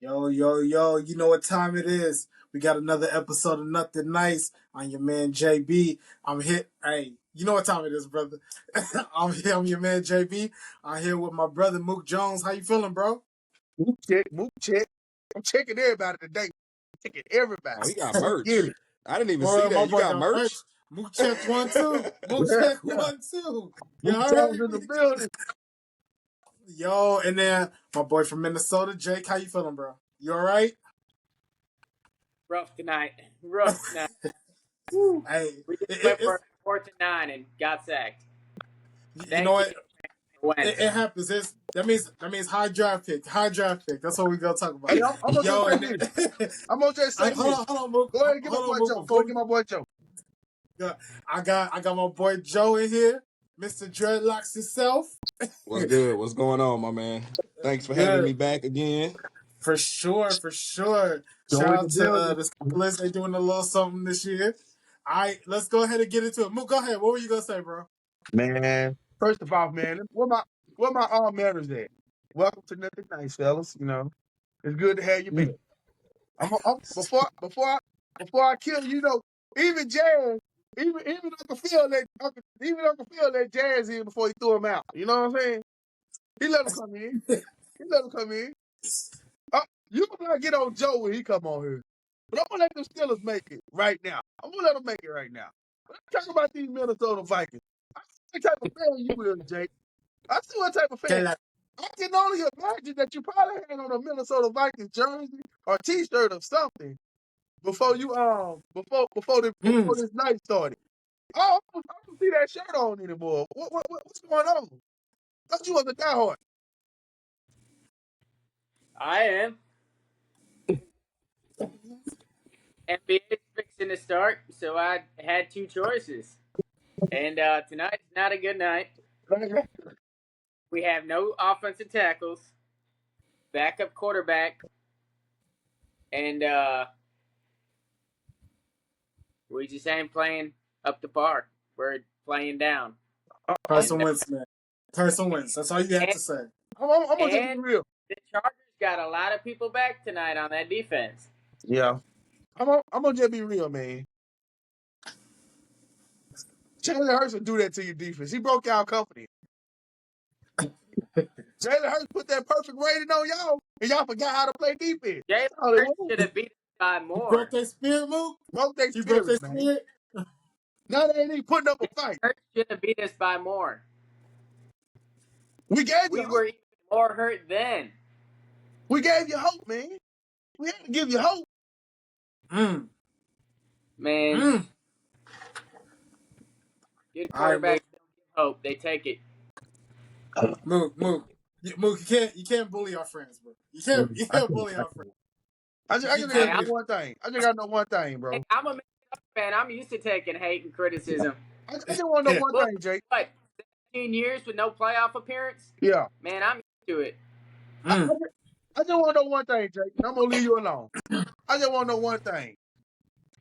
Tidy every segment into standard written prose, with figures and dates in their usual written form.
Yo, yo, yo, you know what time it is. We got another episode of Nothing Nice. I'm your man JB. I'm here. Hey, you know what time it is, brother. I'm your man JB. I'm here with my brother Mook Jones. How you feeling, bro? Mook check, Mook check. I'm checking everybody today. Checking everybody. Oh, he got Let's get merch. it. I didn't even see Boy, my that. You boy got got merch. merch? Mook checked one, too. Mook checked one, too. You Mook Jones heard in the me? building. Yo, and then my boy from Minnesota, Jake. How you feeling, bro? You all right? Rough tonight. Rough tonight. Woo. Hey, We just it, went it's for 4th and 9 and got sacked. you know Thank you, what? Wentz. It happens. That means high draft pick. High draft pick. That's what we gonna talk about. Hey, I'm gonna Yo, just say and this. then, I'm gonna just say hold this. on, hold on, Mook. Go ahead and get my Hold on, boy Mook. Joe. Go Before ahead and get my boy Joe. I got my boy Joe in here, Mr. Dreadlocks himself. What's good? What's going on, my man? Thanks for having me Good, back again. for sure, for sure. Shout Joe in the out to building. the Steelers. They doing a little something this year. All right, let's go ahead and get into it. Mook, go ahead. What were you gonna say, bro? Man, first of all, man, where my all manners at? Welcome to Nothing Nice, fellas. You know, it's good to have you back. Before I kill you, even Jazz, even Uncle Phil let Jazz in before he threw him out. You know what I'm saying? He let him come in. He let him come in. You gonna not get on Joe when he come on here. But I'm gonna let the Steelers make it right now. I'm gonna let them make it right now. But let's talk about these Minnesota Vikings. I see what type of fan you is, Jake. I see what type of fan. I can only imagine that you probably had on a Minnesota Vikings jersey or T-shirt or something before you before this night started. Oh, I don't see that shirt on anymore. What's going on? Thought you was a diehard. I am. NBA is fixing to start, so I had two choices. And tonight's not a good night. We have no offensive tackles, backup quarterback, and we just ain't playing up to par. We're playing down. Carson And, Wentz, man. Carson Wentz. That's all you have to say. I'm gonna just be and real. the Chargers got a lot of people back tonight on that defense. Yeah. I'm gonna just be real, man. Jalen Hurts will do that to your defense. He broke our company. Jalen Hurts put that perfect rating on y'all, and y'all forgot how to play defense. Jalen Hurts should have beat us by You more. broke their spirit, Mook? Broke their You broke their spirit, man. spirit? Now they ain't even putting up a fight. Hurts should have beat us by more. We gave you We hope. were even more hurt then. We gave you hope, man. We had to give you hope. Man, good quarterbacks don't give hope. They take it. Mook. Mook, you can't bully our friends, bro. You can't bully our friends. I just gotta know one thing. I just gotta know one thing, bro. Hey, I'm a fan. I'm used to taking hate and criticism. I just want to know one thing, Jake. What, 17 years with no playoff appearance? Yeah. Man, I'm used to it. I just want to know one thing, Jake, and I'm gonna leave you alone. I just want to know one thing.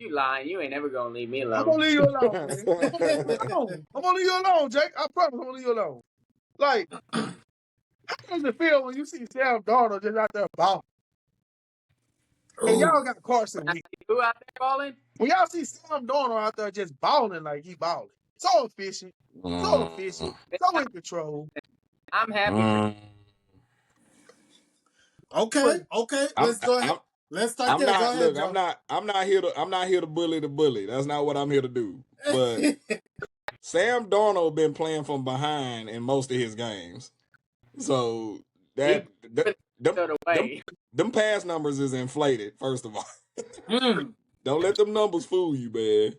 You lying. You ain't never going to leave me alone. I'm gonna leave you alone, man. I'm gonna leave you alone, Jake. I promise I'm gonna leave you alone. Like, how does it feel when you see Sam Darnold just out there balling? And y'all got Carson Wentz. Who out there balling? When y'all see Sam Darnold out there just balling like he balling, so efficient, so in control. I'm happy for Okay. Let's go ahead. Let's start there. Go ahead, Joe. I'm not here to bully the bully. That's not what I'm here to do. But Sam Darnold been playing from behind in most of his games. So them pass numbers is inflated, first of all. Don't let them numbers fool you, man.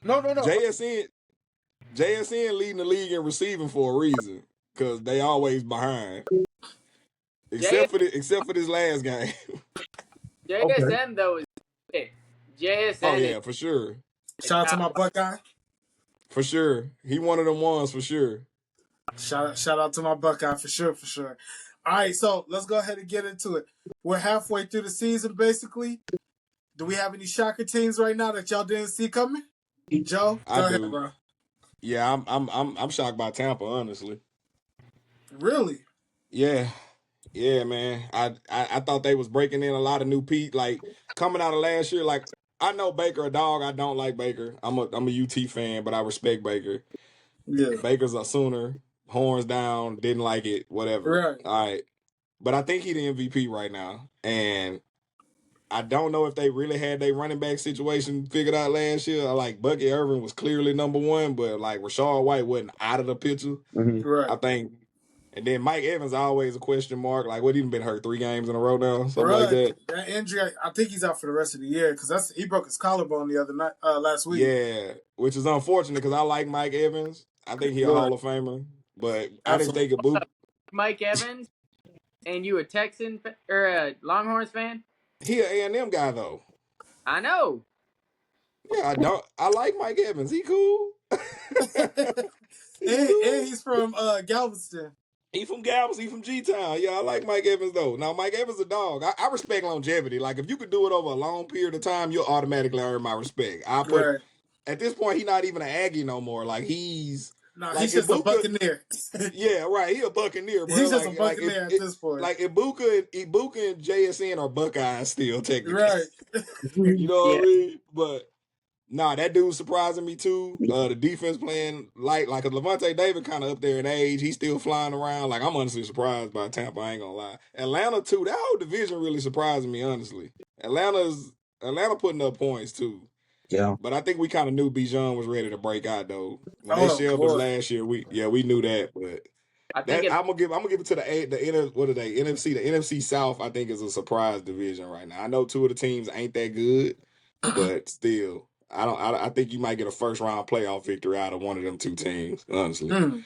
No. JSN leading the league in receiving for a reason, because they always behind. Except for this last game. JSN, though, is it. JSN. Oh, yeah, for sure. Shout out to my Buckeye. For sure. He one of them ones for sure. Shout out to my Buckeye for sure. All right, so let's go ahead and get into it. We're halfway through the season, basically. Do we have any shocker teams right now that y'all didn't see coming? Joe, go ahead, bro. Yeah, I'm shocked by Tampa, honestly. Really? Yeah. Yeah, man. I thought they was breaking in a lot of new Pete. Like coming out of last year, like I know Baker a dog. I don't like Baker. I'm a UT fan, but I respect Baker. Yeah. Baker's a Sooner. Horns down. Didn't like it. Whatever. Right. All right. But I think he the MVP right now. And I don't know if they really had their running back situation figured out last year. Like Bucky Irvin was clearly number one, but like Rashard White wasn't out of the picture. Mm-hmm. Right. I think. And then Mike Evans always a question mark. Like, what, even been hurt 3 games in a row now? Something like Bruh, that. that injury, I think he's out for the rest of the year because he broke his collarbone the other night, last week. Yeah, which is unfortunate because I like Mike Evans. I think he a Right. Hall of Famer. But I didn't Absolutely. think Ibuka. Mike Evans, and you a Texan or a Longhorns fan? He an A&M guy though. I know. Yeah, I like Mike Evans. He cool. He and cool. he's from Galveston. He from Galveston. He from G-Town. Yeah, I like Mike Evans though. Now Mike Evans a dog. I respect longevity. Like if you could do it over a long period of time, you'll automatically earn my respect. I put Right. at this point, he's not even an Aggie no more. Like he's No, like he's just a Ibuka. Buccaneer. Yeah, right. He a Buccaneer, bro. He's just a Like Buccaneer at this point. like Ibuka and JSN are Buckeyes still technically. Right. You know what Yeah. I mean? But nah, that dude's surprising me too. The defense playing like Levante David kind of up there in age. He's still flying around. Like I'm honestly surprised by Tampa. I ain't gonna lie. Atlanta too. That whole division really surprising me honestly. Atlanta putting up points too. Yeah. But I think we kind of knew Bijan was ready to break out though. When they Oh shelved us boy. last year, we knew that. But I think that it, I'm gonna give it to what are they NFC? The NFC South I think is a surprise division right now. I know 2 of the teams ain't that good, but still, I think you might get a first round playoff victory out of one of them 2 teams. Honestly,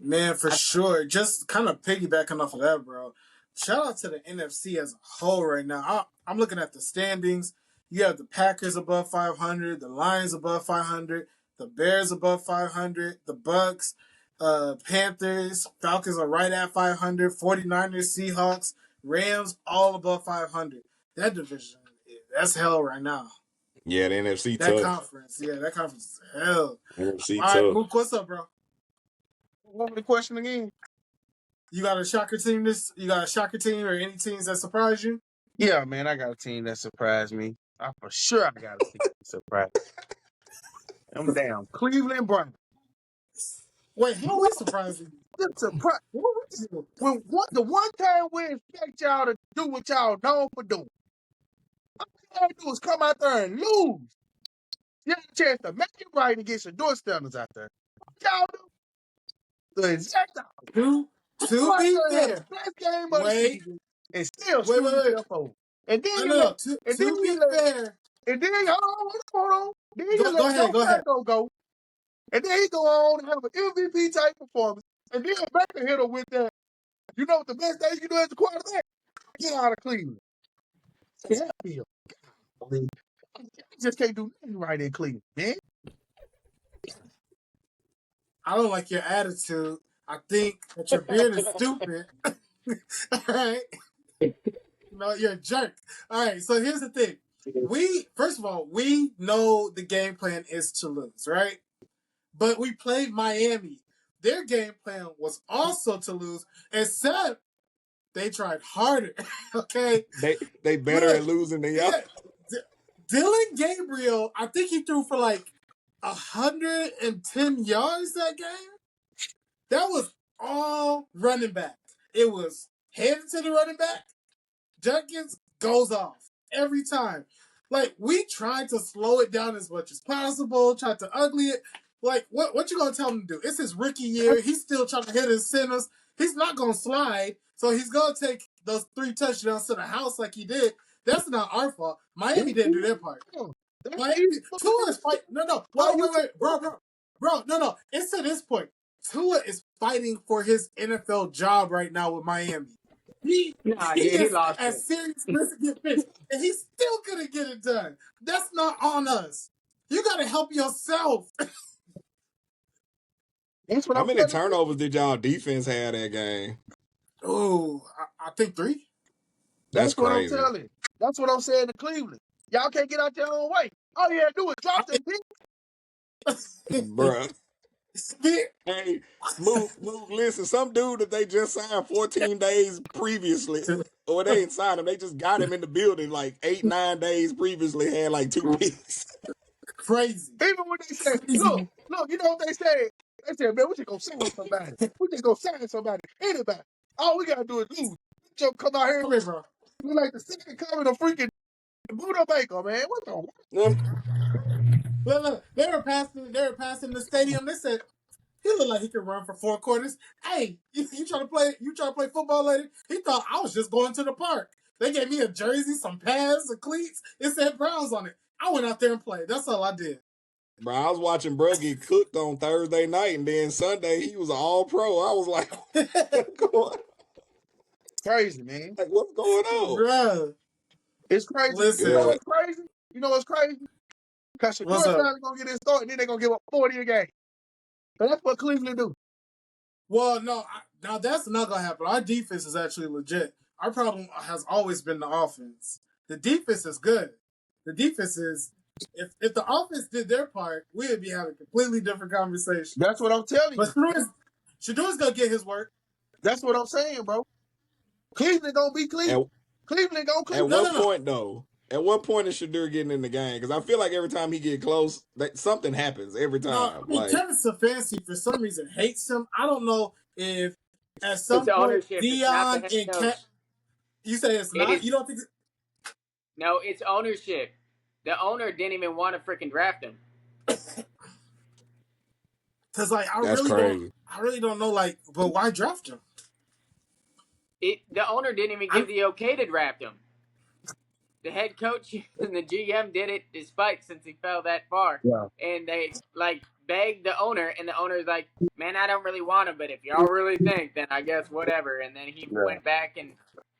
Man, for sure. Just kind of piggybacking off of that, bro. Shout out to the NFC as a whole right now. I'm looking at the standings. You have the Packers above 500, the Lions above 500, the Bears above 500, the Bucks, Panthers, Falcons are right at 500, 49ers, Seahawks, Rams, all above 500. That division, that's hell right now. yeah, the NFC That tough. conference, that conference is hell. NFC All right, tough. Mook, what's up, bro? What was the question again? You got a shocker team? You got a shocker team or any teams that surprise you? Yeah, man, I got a team that surprised me. For sure I got a team that surprised me. I'm damn Cleveland Browns. Wait, how are we surprising you? The surprise. What we do? The one time we expect y'all to do what y'all known for doing. All you gotta do is come out there and lose. You have a chance to make it right and get some doorsteppers out there. What y'all do? The exact opposite. To Go out be there and have fair, the best game of the wait, season and still wait, screw wait, wait. yourself over. And then you No. let, and then To be you let, fair, and then hold on. Then you go let ahead, Joe go ahead. Flacco go. And then he go on and have an MVP type performance. And then Baker hit him with that. You know what the best thing you can do as a quarterback? Get out of Cleveland. That feel. You just can't do nothing right in Cleveland, man. I don't like your attitude. I think that your beard is stupid. All right. No, you're a jerk. All right. So here's the thing. First of all, we know the game plan is to lose, right? But we played Miami. Their game plan was also to lose, except they tried harder. Okay. They better Look, at losing than y'all. Dylan Gabriel, I think he threw for like 110 yards that game. That was all running back. It was headed to the running back. Jenkins goes off every time. Like, we tried to slow it down as much as possible, tried to ugly it. Like, what you gonna tell him to do? It's his rookie year. He's still trying to hit his centers. He's not gonna slide, so he's gonna take those 3 touchdowns to the house like he did. That's not our fault. Miami didn't do their part. Miami, Tua is fighting. No. Wait, bro. No. It's to this point. Tua is fighting for his NFL job right now with Miami. He is lost a it. serious risk to get picked, and he still couldn't get it done. That's not on us. You got to help yourself. That's what How I'm many telling you. turnovers did y'all defense have that game? Oh, I think 3. That's what I'm crazy. telling you. That's what I'm saying to Cleveland. Y'all can't get out your own way. All you had to do is drop them picks. Bruh. Hey, Mook, listen, some dude that they just signed 14 days previously, or they ain't signed him, they just got him in the building like 8-9 days previously, had like 2 picks. Crazy. Even when they say, Crazy. look, you know what they said? They said, man, we just gonna sign somebody. We just gonna sign somebody. Anybody. All we gotta do is lose. Just come out here. Come here, bro. You're like the second coming of freaking Buddha Baker, man. What the? Look, they were passing the stadium. They said, he looked like he could run for 4 quarters. Hey, you trying to play? You trying to play football later? He thought I was just going to the park. They gave me a jersey, some pads, some cleats. It said Browns on it. I went out there and played. That's all I did. Bro, I was watching bro get cooked on Thursday night, and then Sunday he was an all pro. I was like, Crazy, man. like, what's going on? Bruh. It's crazy. Listen. You know what's crazy? You know what's crazy? Because What's Shadur up? finally gonna get his start, and then they're gonna give up 40 a game. So that's what Cleveland do. Well, no, now that's not gonna happen. Our defense is actually legit. Our problem has always been the offense. The defense is good. The defense is if the offense did their part, we would be having a completely different conversation. That's what I'm telling you. But Shadur's gonna get his work. That's what I'm saying, bro. Cleveland gonna be Cleveland. Cleveland gonna Cleveland. At what point though? At what point is Shadur getting in the game? Because I feel like every time he get close, something happens every time. No, I mean, like Kevin Stefanski for some reason hates him. I don't know if at some It's point ownership. Dion It's not the and head coach. you say it's not. is- You don't think? No, it's ownership. The owner didn't even want to freaking draft him. Because like that's crazy. I really don't know. Like, but why draft him? The owner didn't even give the okay to draft him. The head coach and the GM did it despite, since he fell that far. Yeah. And they like begged the owner, and the owner's like, "Man, I don't really want him, but if y'all really think, then I guess whatever." And then he went back and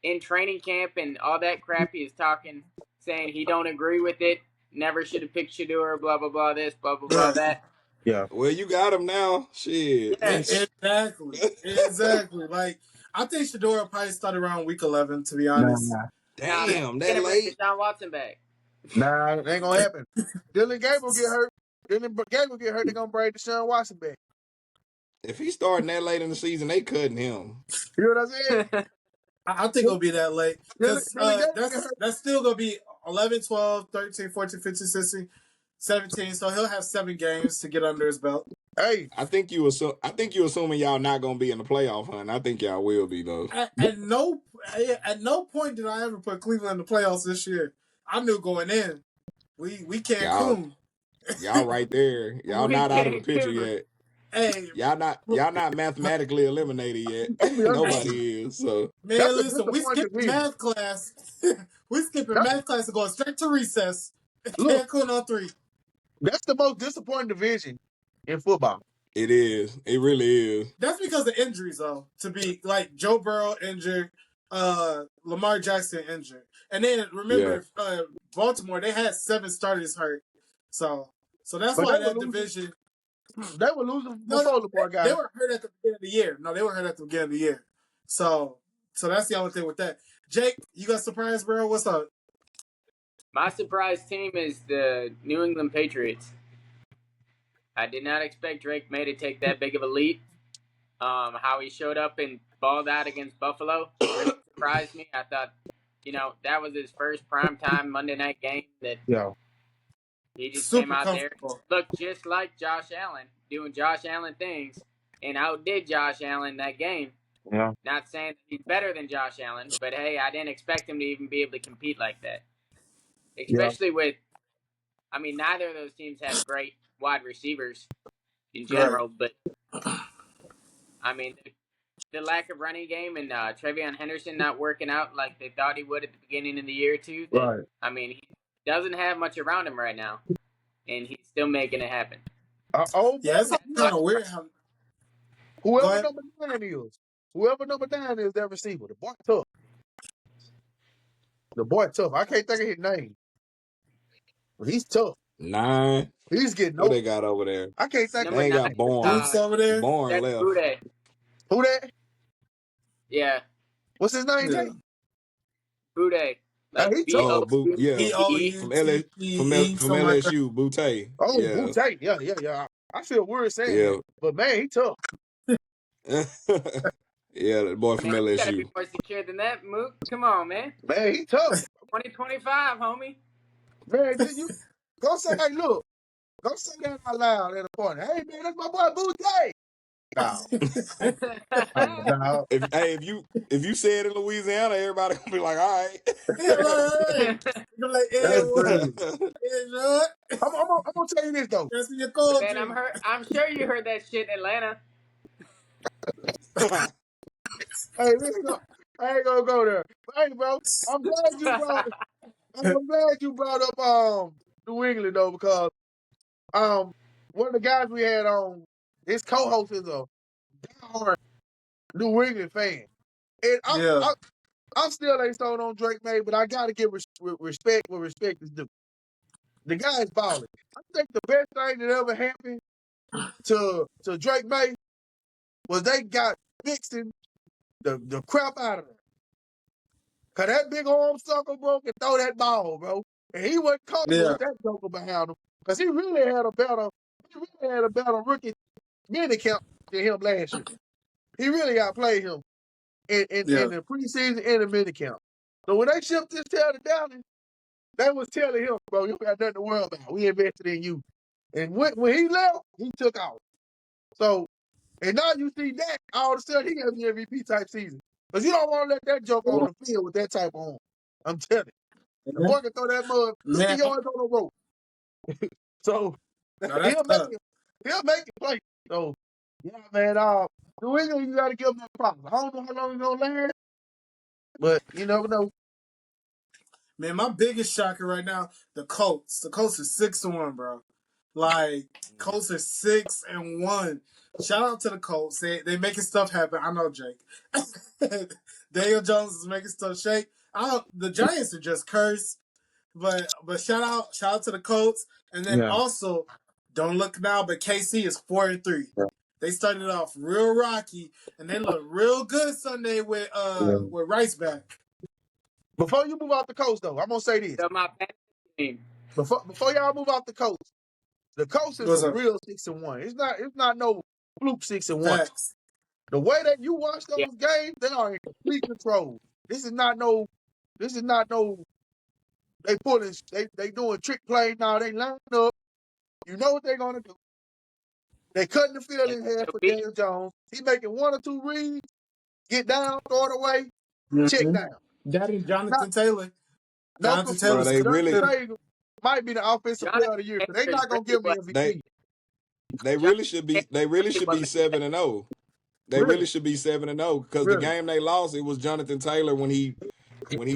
in training camp and all that crap, he is talking, saying he don't agree with it. Never should have picked Shador. Blah blah blah. This blah blah blah that. Yeah. Well, you got him now. Shit. Yes. Exactly. Like, I think Shador probably started around week 11. To be honest. Damn, that gonna bring late. Deshaun Watson back. Nah, it ain't gonna happen. Dylan Gabriel get hurt. Dylan Gabriel get hurt. They're gonna bring Deshaun Watson back. If he's starting that late in the season, they cutting him. You know what I'm saying? I think it'll be that late. Because that's still going to be 11, 12, 13, 14, 15, 16, 17. So he'll have 7 games to get under his belt. Hey, I think you assuming y'all not gonna be in the playoff hunt. I think y'all will be though. At no point did I ever put Cleveland in the playoffs this year. I knew going in, we can't. Y'all right there. Y'all not out of the picture yet. Hey, y'all not mathematically eliminated yet. Nobody is. So man, listen, we skipped math class. We skipping math class and going straight to recess. Cancun on 3. That's the most disappointing division in football. It is. It really is. That's because of injuries, though. To be like Joe Burrow injured, Lamar Jackson injured, and then remember Baltimore, they had 7 starters hurt. So that's why that division. They were losing before Lamar got. They were hurt at the beginning of the year. No, they were hurt at the beginning of the year. So that's the only thing with that. Jake, you got surprised, bro? What's up? My surprise team is the New England Patriots. I did not expect Drake May to take that big of a leap. How he showed up and balled out against Buffalo really surprised me. I thought, that was his first primetime Monday night game that he just came out there, looked just like Josh Allen, doing Josh Allen things, and outdid Josh Allen that game. Yeah. Not saying that he's better than Josh Allen, but hey, I didn't expect him to even be able to compete like that. Especially with, neither of those teams have great wide receivers in general, but the lack of running game and Trevion Henderson not working out like they thought he would at the beginning of the year too. He doesn't have much around him right now, and he's still making it happen. It's kind of weird how whoever number 9 is that receiver. The boy tough. I can't think of his name. He's tough. 9. He's getting who they got over there? I can't think. They ain't got Barnes over there. Barnes left. Who that? Yeah. What's his name? Yeah. Boutte. From LSU, Boutte. Boutte. Yeah. I feel weird saying Yeah. that, but man, he tough. Yeah, the boy from Man, you gotta be LSU. more secure than that, Mook. Come on, man. Man, he tough. 2025, homie. Man, you go say, hey, look, go say that out loud at a party. Hey, man, that's my boy Boutte. No, no. If you say it in Louisiana, everybody gonna be like, all Yeah, like, you're like, hey, That's what? crazy. Hey, John. I'm gonna tell you this though. That's your Man, culture. I'm sure you heard that shit in Atlanta. right. Hey, listen, I ain't gonna go there. But hey, bro, I'm glad you brought. I'm glad you brought up New England though, because one of the guys we had on, his co-host is a diehard New England fan, and Yeah, I'm still ain't sold on Drake May, but I gotta give respect where respect is due. The guy is balling. I think the best thing that ever happened to Drake May was they got Mixon the crap out of him. Cause that big arm sucker, bro, can throw that ball, bro. And he wasn't comfortable yeah, with that joker behind him. Cause he really had a better rookie mini camp than him last year. He really outplayed him yeah. in the preseason and the mini camp. So when they shipped this tail to Dallas, they was telling him, bro, you got nothing to worry about. We invested in you. And when he left, he took off. So, and now you see that, all of a sudden he has the MVP type season. Because you don't want to let that joke on the field with that type of arm. I'm telling you. The Yeah. boy can throw that mug 50 Man, yards on the rope. So no, that's tough. he'll make it play. So yeah, man, New England, you gotta give them that problem. I don't know how long he's gonna last, but you never know. Man, my biggest shocker right now, the Colts. The Colts is 6-1, bro. Like, Colts are 6-1. Shout out to the Colts. They making stuff happen. I know, Jake. Daniel Jones is making stuff shake. The Giants are just cursed. But shout out to the Colts. And then Yeah. also, don't look now, but KC is 4-3. They started off real rocky, and they look real good Sunday with Rice back. Before you move off the coast, though, I'm gonna say this. So my fantasy team. Before y'all move off the coast is a What's up? real 6-1. It's not no fluke 6-1. Facts. The way that you watch Yeah. those games, they are in complete control. This is not no. They doing trick play now. They line up. You know what they're gonna do. They cutting the field And in half so for we, Daniel Jones. He making one or two reads, get down, throw it away, check Mm-hmm. down. That is Not Jonathan Taylor. no Jonathan confused. Taylor's They Jonathan really good. Taylor might be the offensive player Jonathan of the year, because they Taylor is not gonna really give him what the they MVP. they really Jonathan should Taylor be is really what 7-0. They Really, really should be 7-0 because the really. game they lost, it was Jonathan Taylor when he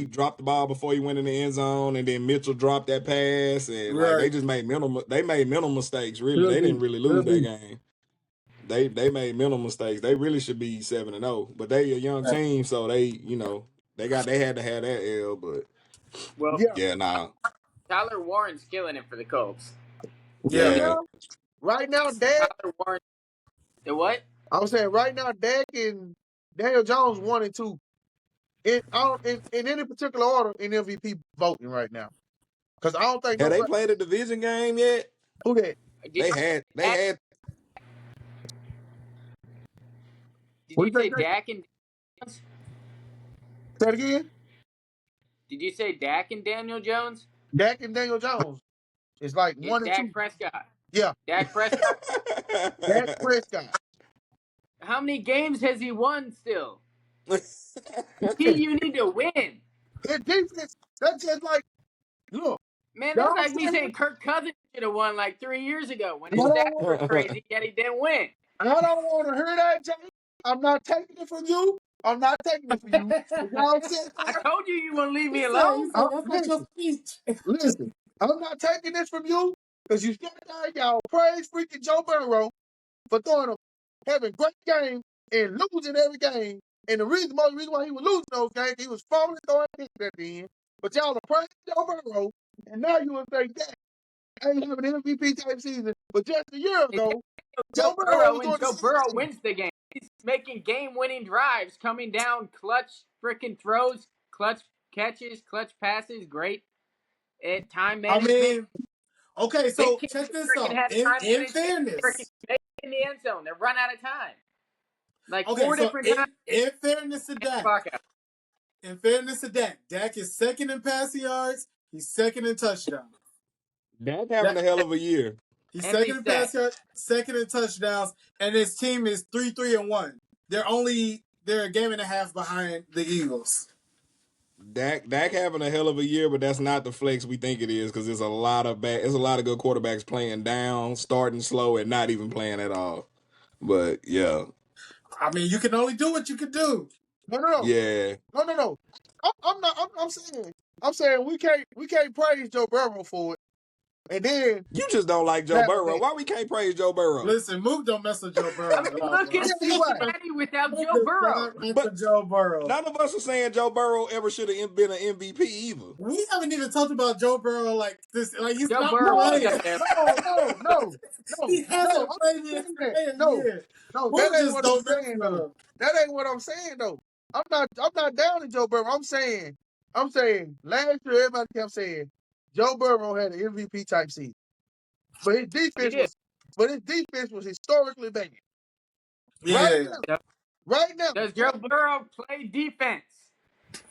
dropped the ball before he went in the end zone, and then Mitchell dropped that pass, and like Right. they made mental mistakes. Really, Could they didn't be. really lose Could that be. game. They made mental mistakes. They really should be 7-0, but they a young team, so they had to have that L. But well, Yeah. yeah, nah, Tyler Warren's killing it for the Colts. Right Yeah. yeah, now, right now, Dak. Tyler Warren, the what? I was saying right now, Dak and Daniel Jones 1 and 2. In any particular order in MVP voting right now. Because I don't think had they nobody played a division game yet? who that. Did They Dak, had did What you you say think? Dak and Jones? Say it again. Did you say Dak and Daniel Jones? Dak and Daniel Jones is like It's 1 and 2. Dak Prescott. Yeah, Dak Prescott. Dak Prescott. How many games has he won still? You need to win. His defense, that's just like, look, Man, that's y'all like me saying, saying Kirk Cousins should have won like 3 years ago when I his don't stats want, were crazy, yet he didn't win. I don't want to hear that, Jay. I'm not taking it from you. I'm not taking it from you. But y'all said I that. told you you wouldn't leave me He alone. said, that's not your Listen, speech. listen. I'm not taking this from you because you sat there, y'all praise freaking Joe Burrow for having great games and losing every game. And the most reason why he was losing those games, he was fumbling throwing picks at the end. But y'all are praising Joe Burrow, and now you would say that ain't having an MVP type season. But just a year It's ago, Joe Joe Burrow Burrow, was and doing the Joe same Burrow thing. wins the game. He's making game-winning drives, coming down, clutch freaking throws, clutch catches, clutch passes. Great at time I management. mean, Okay, Big so kids check this freaking out. had In time in management. Freaking fairness, make it in the end zone. They run out of time. Like okay, four so different times in fairness to Dak, clock out. Dak is second in passing yards. He's second in touchdowns. Dak having Dak, a hell of a year. he's Empty second in stat. passing yards, second in touchdowns, and his team is 3-3-1. They're a game and a half behind the Eagles. Dak having a hell of a year, but that's not the flex we think it is because there's a lot of good quarterbacks playing down, starting slow, and not even playing at all. But yeah, I mean, you can only do what you can do. No. yeah. No. I'm not. I'm saying we can't praise Joe Burrow for it, and then You just don't like Joe have a Burrow. bad. Why we can't praise Joe Burrow? Listen, Mook don't mess with Joe I Burrow mean, at all, look bro. at Tell you why. Cincinnati without Mook Joe does Burrow. not mess But with Joe Burrow. none of us are saying Joe Burrow ever should have been an MVP either. We haven't even talked about Joe Burrow like this. Like he's Joe not Burrow No, was playing. up there. no. He hasn't I'm played not the saying that. entire No, year. no, that Mook ain't just what I'm don't mess saying with though. him. That ain't what I'm saying though. I'm not down to Joe Burrow. I'm saying last year everybody kept saying Joe Burrow had an MVP type season, but He did. his defense was historically bad. Right Yeah. now, right now, Does Joe Burrow play defense?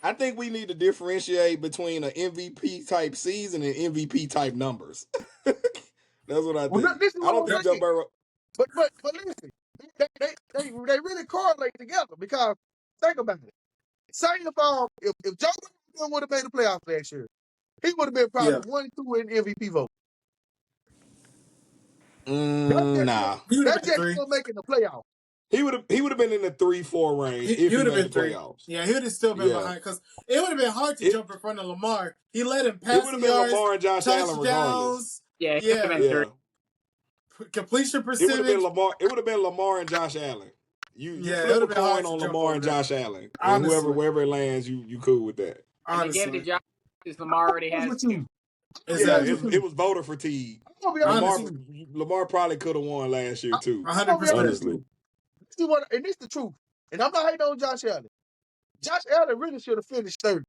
I think we need to differentiate between an MVP type season and MVP type numbers. That's what I well, think. this is I what don't I'm think Joe saying. Burrow. But listen, they really correlate together because think about it. Say if Joe Burrow would have made the playoffs last year, he would have been Yeah. probably 1-2 in MVP vote. That's Nah. He would have been just three. still making the playoffs. He would have been in the 3-4 range He if he would have made been the three. playoffs. Yeah, he would have still been Yeah. behind because it would have been hard to It jump in front of Lamar. He led in it would have passing been yards, Lamar and Josh Allen regardless. touchdowns, Yeah, he would have yeah, been three. Yeah. completion It would have been percentage. Lamar. It would have been Lamar and Josh Allen. You Yeah, it flip would a have been hard coin to on jump Lamar over and there. Josh Allen, and Honestly, wherever it lands, you cool with that. And they gave it to honestly, Josh because Lamar already I'm has with two. you. I'm Yeah, exactly, it was voter fatigue. gonna be honest Lamar with honestly, you. Lamar probably could have won last year too. a I'm hundred gonna be honest percent. with Honestly, you. And this is the truth. And I'm not hating on Josh Allen. Josh Allen really should have finished third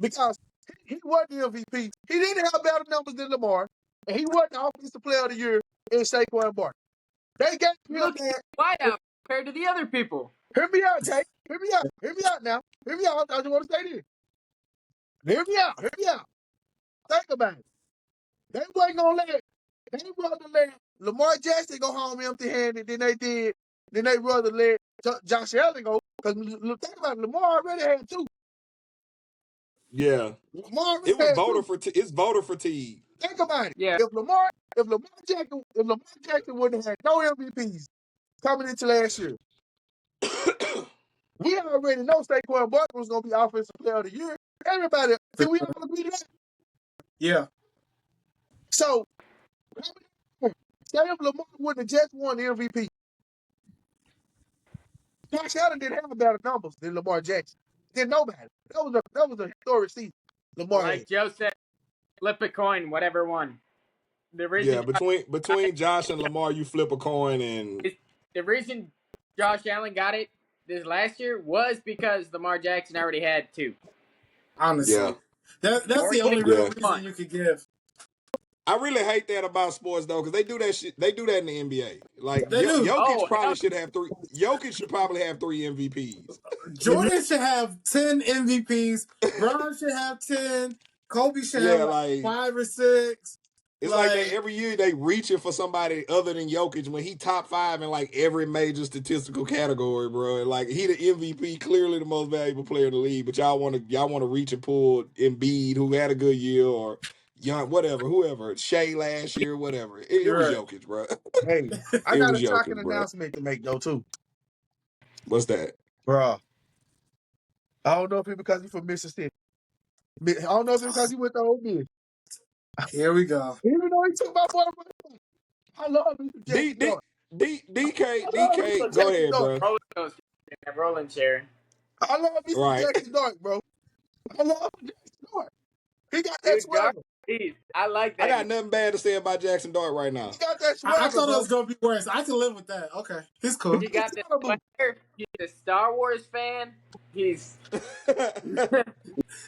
because he wasn't the MVP. He didn't have better numbers than Lamar, and he wasn't the offensive player of the year in Saquon Barkley. They gave him Look at that. wideout compared to the other people. Hear me out, Jay. Hear me out. Hear me out now. Hear me out. I just want to say this. Hear me out. Hear me out. Think about it. They wasn't gonna let. They rather let Lamar Jackson go home empty-handed than they did. Then they rather let Josh Allen go. Because think about it. Lamar already had two. yeah, Lamar already had two. It's voter fatigue. Think about it. Yeah. If Lamar Jackson wouldn't have had no MVPs coming into last year, we already know Saquon Barkley was gonna be offensive player of the year. Everybody, can we all agree to that? Yeah, So, say if Lamar wouldn't have just won the MVP, Josh Allen didn't have better numbers than Lamar Jackson. Than nobody. That was a historic season Lamar had. Like Joe said, flip a coin, whatever won. The Yeah, reason between Josh and Lamar, you flip a coin, and the reason Josh Allen got it this last year was because Lamar Jackson already had two. honestly, yeah, that's Or the he only had real yeah. reason one. you could give. I really hate that about sports though, because they do that shit. They do that in the NBA. Like They do. Jokic Oh, probably hell, should have three. Jokic should probably have 3 MVPs. Jordan should have 10 MVPs. Bron should have 10. Kobe should have Yeah, like like 5 or 6. it's like Like, every year they reaching for somebody other than Jokic when he top 5 in like every major statistical category, bro. Like he the MVP, clearly the most valuable player in the league. But y'all want to reach and pull Embiid, who had a good year, or young whatever, whoever Shea last year, whatever. It was you're right. Jokic, bro. Hey, I It got was a shocking Jokic, bro. announcement to make though too, What's that? bruh. I don't know if it's because he's from Mississippi. I don't know if it's because he went to Ole Miss. Here we go. Even though he took my boy, I love me some D Jackson D Dart. D DK I love me some Go Jackson ahead, Dart. bro. roller coaster in that rolling chair. I love me some Right. Jackson Dart, bro. I love Jackson Dart. He got that Dude, Josh swagger. I like I that. got nothing bad to say about Jackson Dart right now. He got that I swagger, thought it bro. was gonna be worse. I can live with that. Okay, he's cool. He got the Scalable. swagger. He's a Star Wars fan. He's Yeah, he's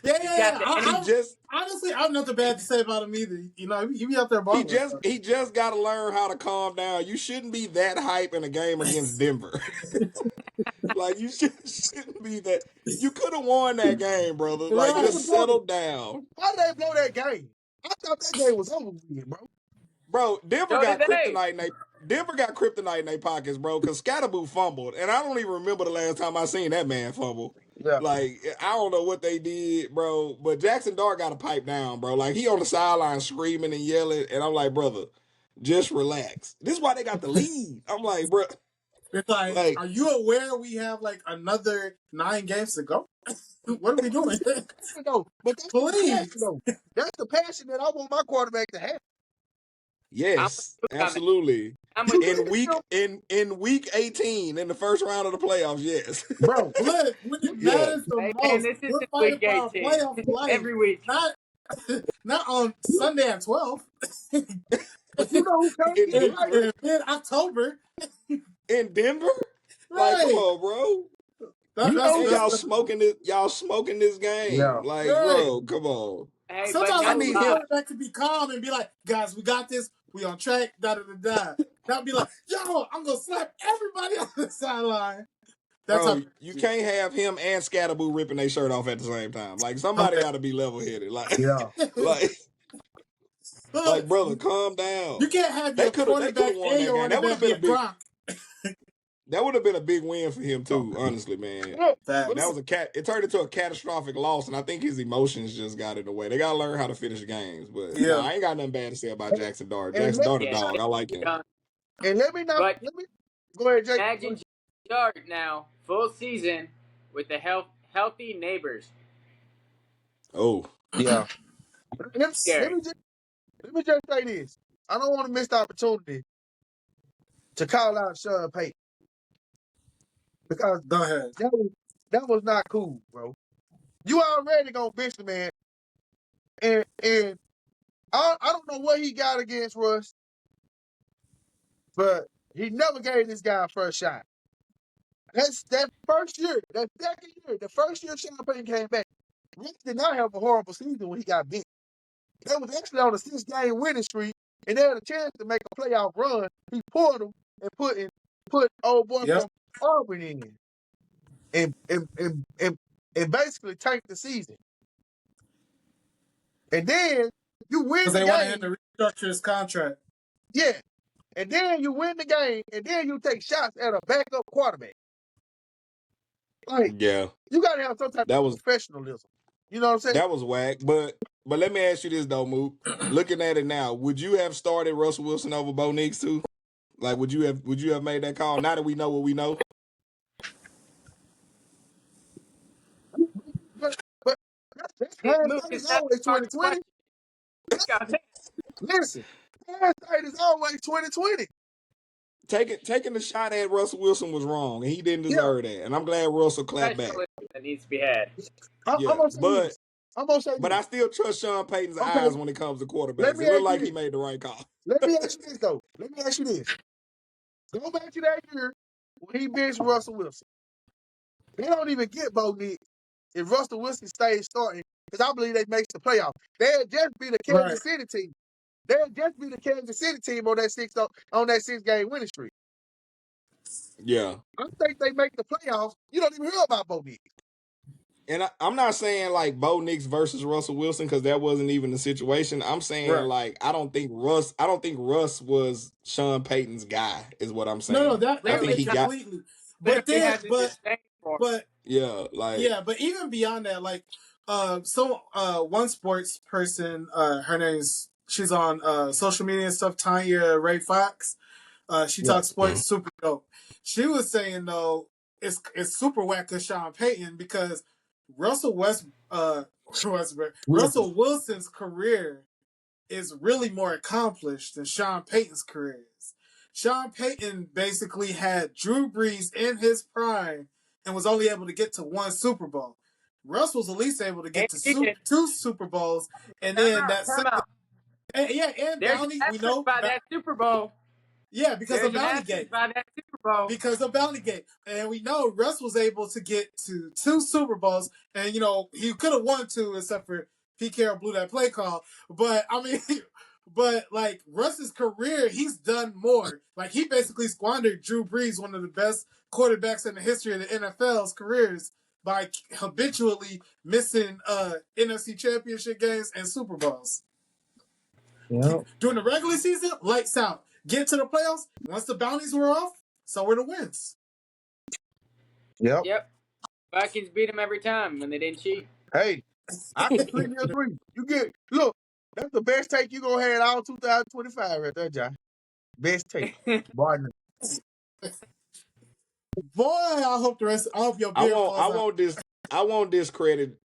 yeah, got yeah. the he energy. just Honestly, I have nothing bad to say about him either. You know, he be out there he balling. just he just got to learn how to calm down. You shouldn't be that hype in a game against Denver. Like shouldn't be that. You could have won that game, brother. How Like did Right. they just blow it? settle down. How did they blow that game? I thought that game was over with, bro. Bro, Denver So did got they. kryptonite in their pockets, bro, because Scatterboo fumbled. And I don't even remember the last time I seen that man fumble. Yeah. Like, I don't know what they did, bro. But Jackson Dart got to pipe down, bro. Like, he on the sideline screaming and yelling. And I'm like, brother, just relax. This is why they got the lead. I'm like, bro, It's like, like, are you aware we have like another 9 games to go? What are we doing? No, but that's the passion, Please. though. That's the passion that I want my quarterback to have. I'm yes, with you on that. absolutely. I'm You with you. In give week him, in week 18, in the first round of the playoffs, yes. bro. Look, when it Yeah. matters the Hey man, most, this we're isn't fighting week for our 18. playoff life, Every week. not not on Sunday at 12 But you know who can't In get in, Denver? hyped? in mid-October. In Denver? Like, come Right. on, bro. You know And who y'all can't. smoking this game. Yeah. Like, Right. bro, come on. Hey, but Sometimes I I no need need the him. lie. quarterback to be calm and be like, guys, we got this. We on track, da-da-da-da. Not be like, yo, I'm going to slap everybody on the sideline. That's how. Bro, you can't have him and Scatterboo ripping their shirt off at the same time. Like somebody Okay. got to be level headed. Like, Yeah. like, Look, like, brother, calm down. you can't have They your could have quarterback won and that your game. running back be a Gronk. That would have been a big win for him Oh. too. Honestly, man. Look, But that Facts. was it turned into a catastrophic loss, and I think his emotions just got in the way. They gotta learn how to finish games. But no, Yeah. I ain't got nothing bad to say about Jackson Dart. and Jackson let, Dart a Yeah, dog. I like him. done. and let me not But let me go ahead, Jake. imagine Dart now, full season with the healthy neighbors. Oh, Yeah. Let Scary. me just say this. I don't want to miss the opportunity to call out Sean Payton because Go ahead. that was not cool, bro. You already gonna bench the man, and I don't know what he got against Russ, but he never gave this guy a first shot. That's that first year, that second year, the first year Sean Payton came back. Russ did not have a horrible season when he got benched. They was actually on a 6-game winning streak, and they had a chance to make a playoff run. He pulled them and put old boy Yep. from Auburn in, and basically tanked the season. And then you win Because the they wanted him game, to restructure his contract. yeah. And then you win the game, and then you take shots at a backup quarterback. Like yeah. you got to have some type That of was professionalism. You know what I'm saying? that was whack. But let me ask you this though, Mook. Looking at it now, would you have started Russell Wilson over Bo Nix too? Like, would you have made that call? Now that we know what we know. But that's Hey, Mook, hindsight it's is not always a hard 2020. question. Mook, Listen, hindsight is always 2020. Taking the shot at Russell Wilson was wrong, and he didn't Yeah, deserve that. And I'm glad Russell clapped back. professionalism that needs to be had. I'm Yeah, gonna say this. I'm gonna say but this. I still trust Sean Payton's Okay, eyes when it comes to let quarterbacks. me It looked ask you like he this. made the right call. Let me ask you this though. Let me ask you this. Go back to that year when he benched Russell Wilson. They don't even get Bo Nix if Russell Wilson stays starting because I believe they makes the playoff. They'll just be the Right. Kansas City team. They'll just be the Kansas City team on that 6-game winning streak. Yeah. I think they make the playoffs. You don't even hear about Bo Nix. And I'm not saying like Bo Nix versus Russell Wilson because that wasn't even the situation. I'm saying Right. like I don't think Russ was Sean Payton's guy. Is what I'm No, saying. that I I think Clearly, he get got completely. But clearly then, has a disdain for him. but like yeah, but even beyond that, like one sports person, she's on social media and stuff, Tanya Ray Fox. She Yeah. talks sports super dope. She was saying though it's super whack because Sean Payton because Russell Wilson. Russell Wilson's career is really more accomplished than Sean Payton's career is. Sean Payton basically had Drew Brees in his prime and was only able to get to one Super Bowl. Russ was at least able to get And to he did. two Super Bowls, and Time then out. that Time second, out. and There's an Bounty, we asterisk know, by that Super Bowl. yeah, because of There's an Bounty asterisk Gate. by that Super Bowl. Because of Bounty Gate. And we know Russ was able to get to two Super Bowls. And, he could have won two, except for Pete Carroll blew that play call. But, I mean, but, like, Russ's career, he's done more. Like, he basically squandered Drew Brees, one of the best quarterbacks in the history of the NFL's careers, by habitually missing NFC Championship games and Super Bowls. Yeah. During the regular season, lights out. Get to the playoffs, once the bounties were off, so were the wins. Yep. Vikings beat them every time when they didn't cheat. Hey, I completely agree. Look, that's the best take you're going to have all 2025 right there, John. Best take. Barton. Boy, I hope your beard falls out. I won't discredit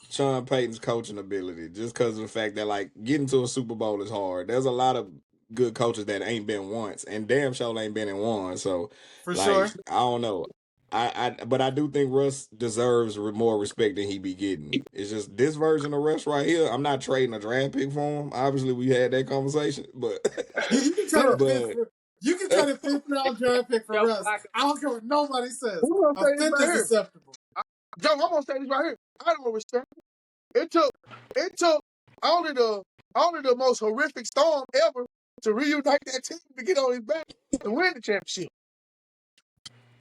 Sean Payton's coaching ability just because of the fact that like getting to a Super Bowl is hard. There's a lot of good coaches that ain't been once, and damn sure ain't been in one. So, For like, sure. I don't know. But I do think Russ deserves more respect than he be getting. It's just this version of Russ right here. I'm not trading a draft pick for him. Obviously, we had that conversation, but You can try to but you can try to fifth-round draft pick for Russ. I don't care what nobody says. Who gonna A say this fifth right is here? acceptable. Joe, I'm gonna say this right here. I don't respect it. It took only the most horrific storm ever to reunite that team to get on his back to win the championship.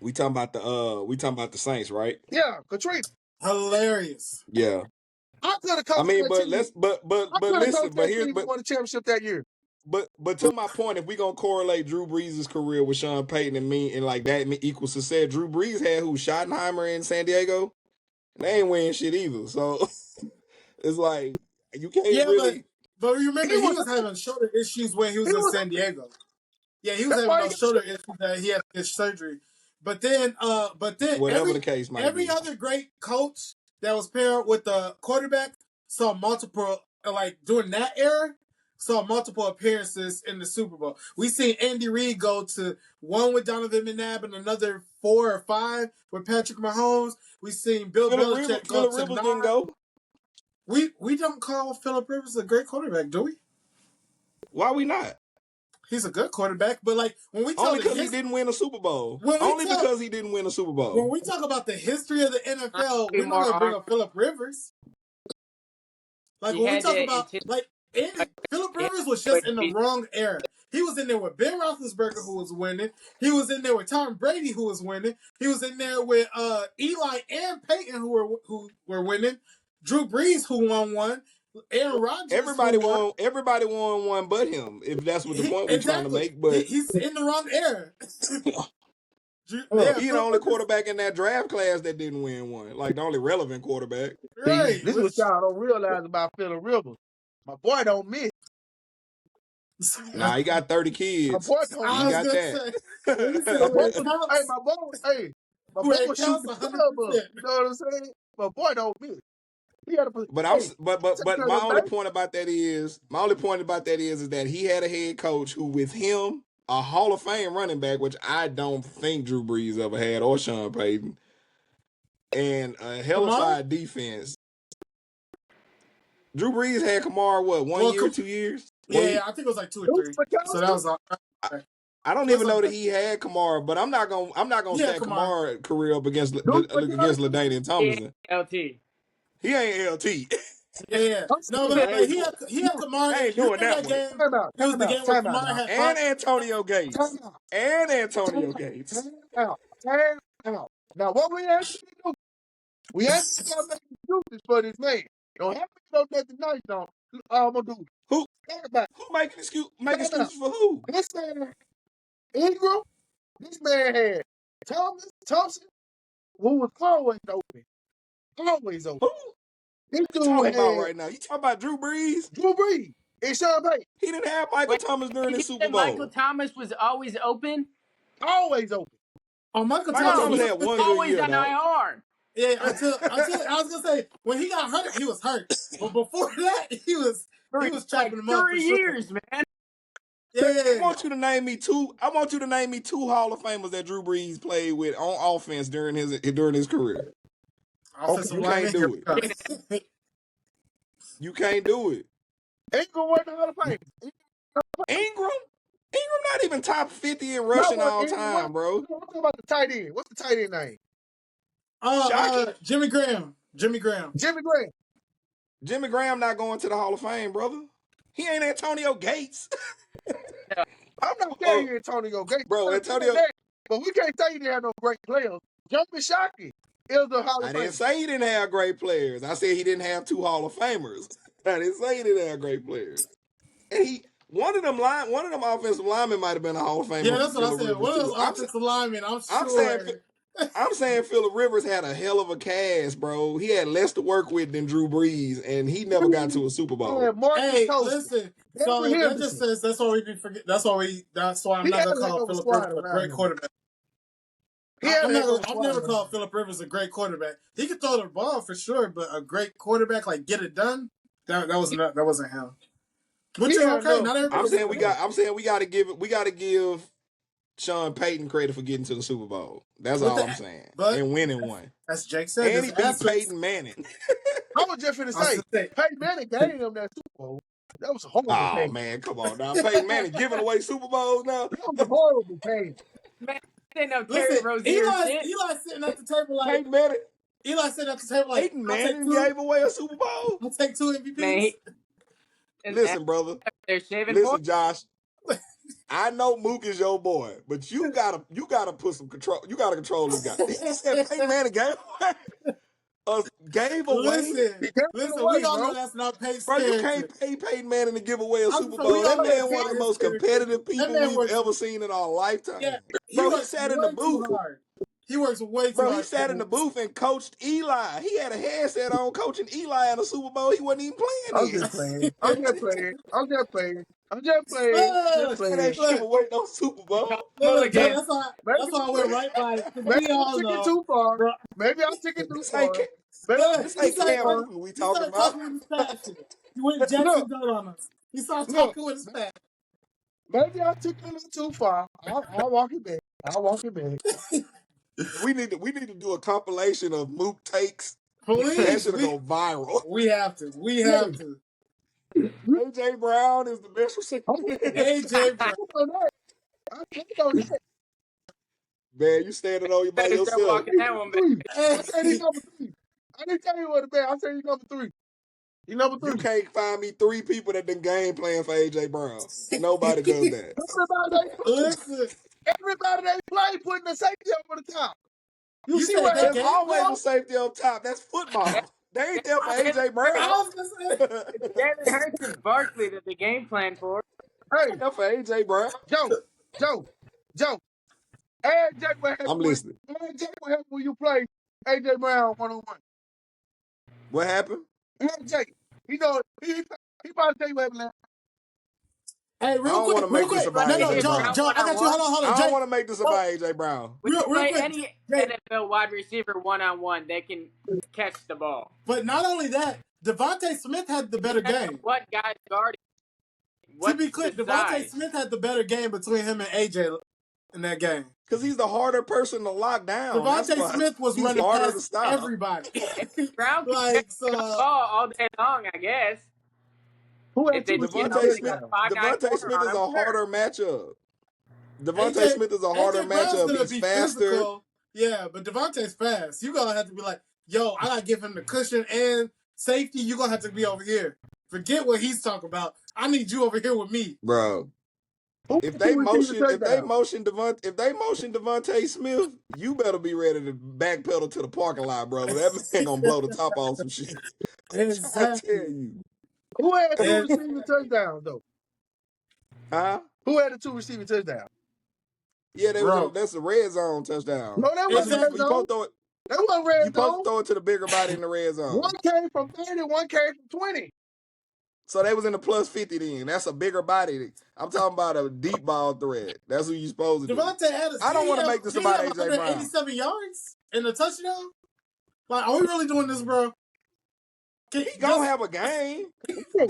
we talking about the Saints, right? Yeah, Katrina. Hilarious. Yeah. I could have coached I mean, that but team. let's but I could have listen, coached but that here's team and won the championship that year. but to my point, if we gonna correlate Drew Brees' career with Sean Payton and like that equals success, Drew Brees had Schottenheimer in San Diego, and they ain't winning shit either. So it's like you can't really. but remember He he was was having shoulder issues when he was he in was San Diego. Yeah, he was that's having why he those shoulder issues that he had to get surgery. But then Whatever the case might every be. other great coach that was paired with the quarterback saw multiple during that era saw multiple appearances in the Super Bowl. We seen Andy Reid go to one with Donovan McNabb and another 4 or 5 with Patrick Mahomes. We seen Bill Belichick go Phillip to Rivers 9. didn't go. We don't call Philip Rivers a great quarterback, do we? Why we not? He's a good quarterback, but like when we tell Only because he didn't win a Super Bowl. Because he didn't win a Super Bowl. When we talk about the history of the NFL, we're not gonna bring up Philip Rivers. Like when we talk about Philip Rivers was just in the wrong era. He was in there with Ben Roethlisberger, who was winning. He was in there with Tom Brady, who was winning. He was in there with Eli and Peyton, who were winning. Drew Brees, who won one. Aaron Rodgers. Everybody won one but him, if that's what the point we're trying to make. But he's in the wrong era. He's the only quarterback in that draft class that didn't win one. Like the only relevant quarterback. Right. This is what y'all don't realize about Phillip Rivers. My boy don't miss. Nah, he got 30 kids. My boy don't he got that. My boy was shooting the club up. You know what I'm saying? My boy don't miss. But my only point about that is that he had a head coach who, with him, a Hall of Fame running back, which I don't think Drew Brees ever had, or Sean Payton, and a hellified defense. Drew Brees had Kamara 1 year, 2 years? Yeah, I think it was like 2 or 3. So that was. I don't even know that he had Kamara, but I'm not gonna stack Kamara career up against LaDainian Tomlinson. LT. He ain't LT. Yeah. No, but he had Kamara. I ain't doing that game. It was the game where Kamara had and Antonio Gates. And Antonio Gates. Time out. Now, what we asked you to do? We asked you to make excuses for this man. You don't have to know nothing nice, though. I'm gonna do. Who making excuses for who? This man, Ingram. This man had Thompson, who was always open. Always open. Who? This dude talking about right now? You talking about Drew Brees? Drew Brees and Sean Payton. He didn't have Michael Thomas during the Super Bowl. Michael Thomas was always open? Always open. Oh, Michael Thomas had one good year. Always on IR. Yeah, until I was gonna say when he got hurt, he was hurt. But before that, he was chopping him up. 3 years, man. Yeah. I want you to name me two Hall of Famers that Drew Brees played with on offense during his career. Offensive You lineman. can't Here do we it. go. You can't do it. Ingram went to Hall of Fame. Ingram? Ingram not even top 50 in No, rushing but all Ingram, time, bro. I'm talking about the tight end. What's the tight end name? Shockey? Jimmy Graham. Jimmy Graham. Jimmy Graham. Jimmy Graham not going to the Hall of Fame, brother. He ain't Antonio Gates. I'm not saying bro, Antonio Gates. bro, Antonio. But we can't say he didn't have no great players. Jumping Shockey is the Hall of I didn't Fame. say he didn't have great players. I said he didn't have 2 Hall of Famers. I didn't say he didn't have great players. And one of them offensive linemen might have been a Hall of Famer Yeah, for that's what I Phillip said. Rivers One of too. those offensive linemen, I'm saying I'm saying Phillip Rivers had a hell of a cast, bro. He had less to work with than Drew Brees, and he never got to a Super Bowl. Marcus Hey, Toast. listen. Everett So that just Henderson. says that's why we be forget. That's why I'm He not had gonna a heck call of a Philip squad Rivers a around great him. quarterback. He had a heck of a I've squad never around called Philip Rivers a great quarterback. He could throw the ball for sure, but a great quarterback, like get it done, that wasn't him. Which He is had okay. enough. Not I'm everybody saying can do it. we gotta give Sean Payton credit for getting to the Super Bowl. That's all I'm saying. But And winning one. as Jake said, And there's he beat asterisks. Peyton Manning. I was just finna I was say, gonna say, Peyton Manning gave him that Super Bowl. That was a horrible Oh game. man, come on now. Peyton Manning giving away Super Bowls now. That was a horrible game. Man, I didn't know Terry listen, Rozier shit. Eli's sitting at the table like Peyton Manning. Peyton I'll take Manning two. gave away a Super Bowl. I'll take 2 Man, MVPs. Listen, brother. they're shaving Listen, for. Josh. I know Mook is your boy, but you gotta put some control. You gotta control this guy. He said Peyton Manning gave away. Listen, He gave it listen, we away, all bro. know that's not Pay's Bro, you character. can't pay Peyton Manning to give away a Super We Bowl. all That know man that's one of not the his most character. competitive That people man we've works. ever seen in our lifetime. Yeah, he Bro, he works sat in the way too booth. hard. He works way too Bro, he hard. sat in the booth and coached Eli. He had a headset on coaching Eli in the Super Bowl. He wasn't even I'm playing just it. playing. I'm just playing. I'm just playing. I'm just playing. Just Look, Man playing. ain't give look, away no Super Bowl. Mulligan. Maybe, that's why I went right by it. Because maybe we I all took it know, too far. bro. Maybe I took it too This ain't far. Cam, Maybe I Look, this took it ain't too Cam far. Newton we he talking started about. talking with his passion. He went Jackson Look, Dart on us. He started look. talking with his passion. Maybe I took it a little too far. I'll walk it back. I'll walk it back. We need to do a compilation of Mook takes. That Please, should go viral. we have to. We Look, have to. AJ Brown is the best receiver. I'm AJ Brown. on that. I think on that. Man, you standing on you by Better start yourself. walking that one back. Three. I said he's Hey, number 3. I didn't tell you what the man. I said he's number 3. He's number You 3. can't find me 3 people that done game playing for AJ Brown. Nobody does that. listen, Everybody they play putting the safety over the top. You you see said what they There's happened? game always a plan? safety up top. That's football. They ain't there for AJ I Brown. was gonna say, Jalen Hurts and Barkley that the game plan for. Hey, There for AJ Brown. Joe, Joe, Joe. Add Jake what happened I'm listening. when you play AJ Brown 1-on-1. What happened? Add Jake. He know he probably tell you what happened last. hey, I don't want to real make this quick. about No, no, AJ AJ Joe, Brown Brown. Joe, I got you. 1-on-1. Hold I on, don't Jake. want to make this about AJ Brown. When you Real play quick, any Jake. NFL wide receiver 1-on-1, they can catch the ball. But not only that, Devontae Smith had the better game. What guys guarding? To What's be clear, the Devontae size? Smith had the better game between him and AJ in that game. Because he's the harder person to lock down. That's Devontae why Smith was he's running harder to past stop. everybody. Brown can Like, catch the so ball all day long, I guess. Who had If they, two you receiving know, Devontae they got Smith, touchdowns? a 5'9" Devontae corner Smith on is him. a Sure. harder matchup. Devontae AJ Smith is a harder Brown's matchup. gonna He's be faster. physical. Yeah, but Devontae's fast. You're gonna have to be like, yo, I gotta give him the cushion and safety. You're gonna have to be over here. Forget what he's talking about. I need you over here with me. Bro. Who If had they two receiving motion touchdowns? Devontae Smith, you better be ready to backpedal to the parking lot, brother. That man gonna blow the top off some shit. I'm trying to tell Exactly. you. Who had two And, receiving touchdowns though? Huh? Who had the 2 receiving touchdowns? Yeah, bro, that's a red zone touchdown. No, that wasn't red exactly. You zone. supposed to throw it. That wasn't red You supposed to zone. throw it to the bigger body in the red zone. One came from 30, one came from 20. So they was in the plus 50 then. That's a bigger body. I'm talking about a deep ball threat. That's what you supposed to do. Devontae Adams, I don't want to make this about have AJ Brown. 187 yards in a touchdown. Like, are we really doing this, bro? He gonna have a game. Bro,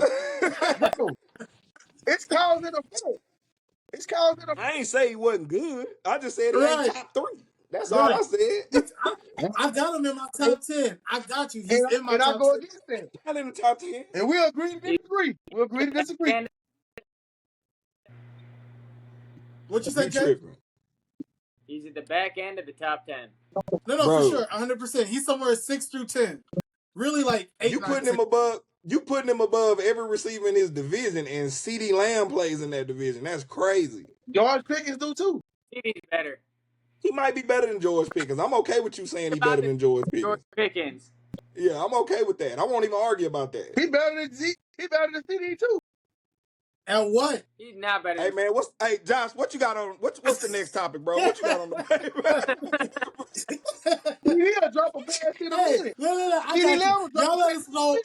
it's causing a fight. It's causing a I ain't say he wasn't good. I just said he Right. ain't top 3. That's all Right. I said. I got him in my top 10. I got you. He's And, in my and I top go 10. against that. Not in the top 10. And we'll agree to disagree. We'll agree to disagree. And What you say, You Jay? tripping. he's at the back end of the top 10. No, for Bro, sure. 100%. He's somewhere 6 through 10. Really like 8, you 9, putting 10. him above every receiver in his division, and CD Lamb plays in that division. That's crazy. George Pickens do too. He's better. He might be better than George Pickens. I'm okay with you saying he's better than George George Pickens. Pickens. Yeah, I'm okay with that. I won't even argue about that. He better than Zeke. He better than CD too. And what? He's not better. Hey man, Josh? What you got on? What's the next topic, bro? What you got on the paper? He'll drop a pass in a Hey, minute. no. I CD got Lamb you. will drop a pass in a minute.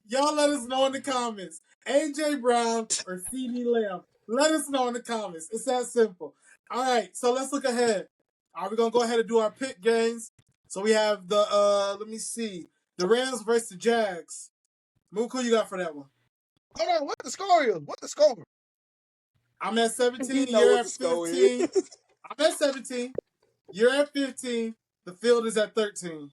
Y'all let us know in the comments. AJ Brown or CD Lamb. Let us know in the comments. It's that simple. All right, so let's look ahead. Are we gonna go ahead and do our pick games? So we have the let me see. The Rams versus the Jags. Mook, who you got for that one? Hold on, what the score is? What the score? I'm at 17. You know You're what at the score 15. is. I'm at 17. You're at 15. The field is at 13.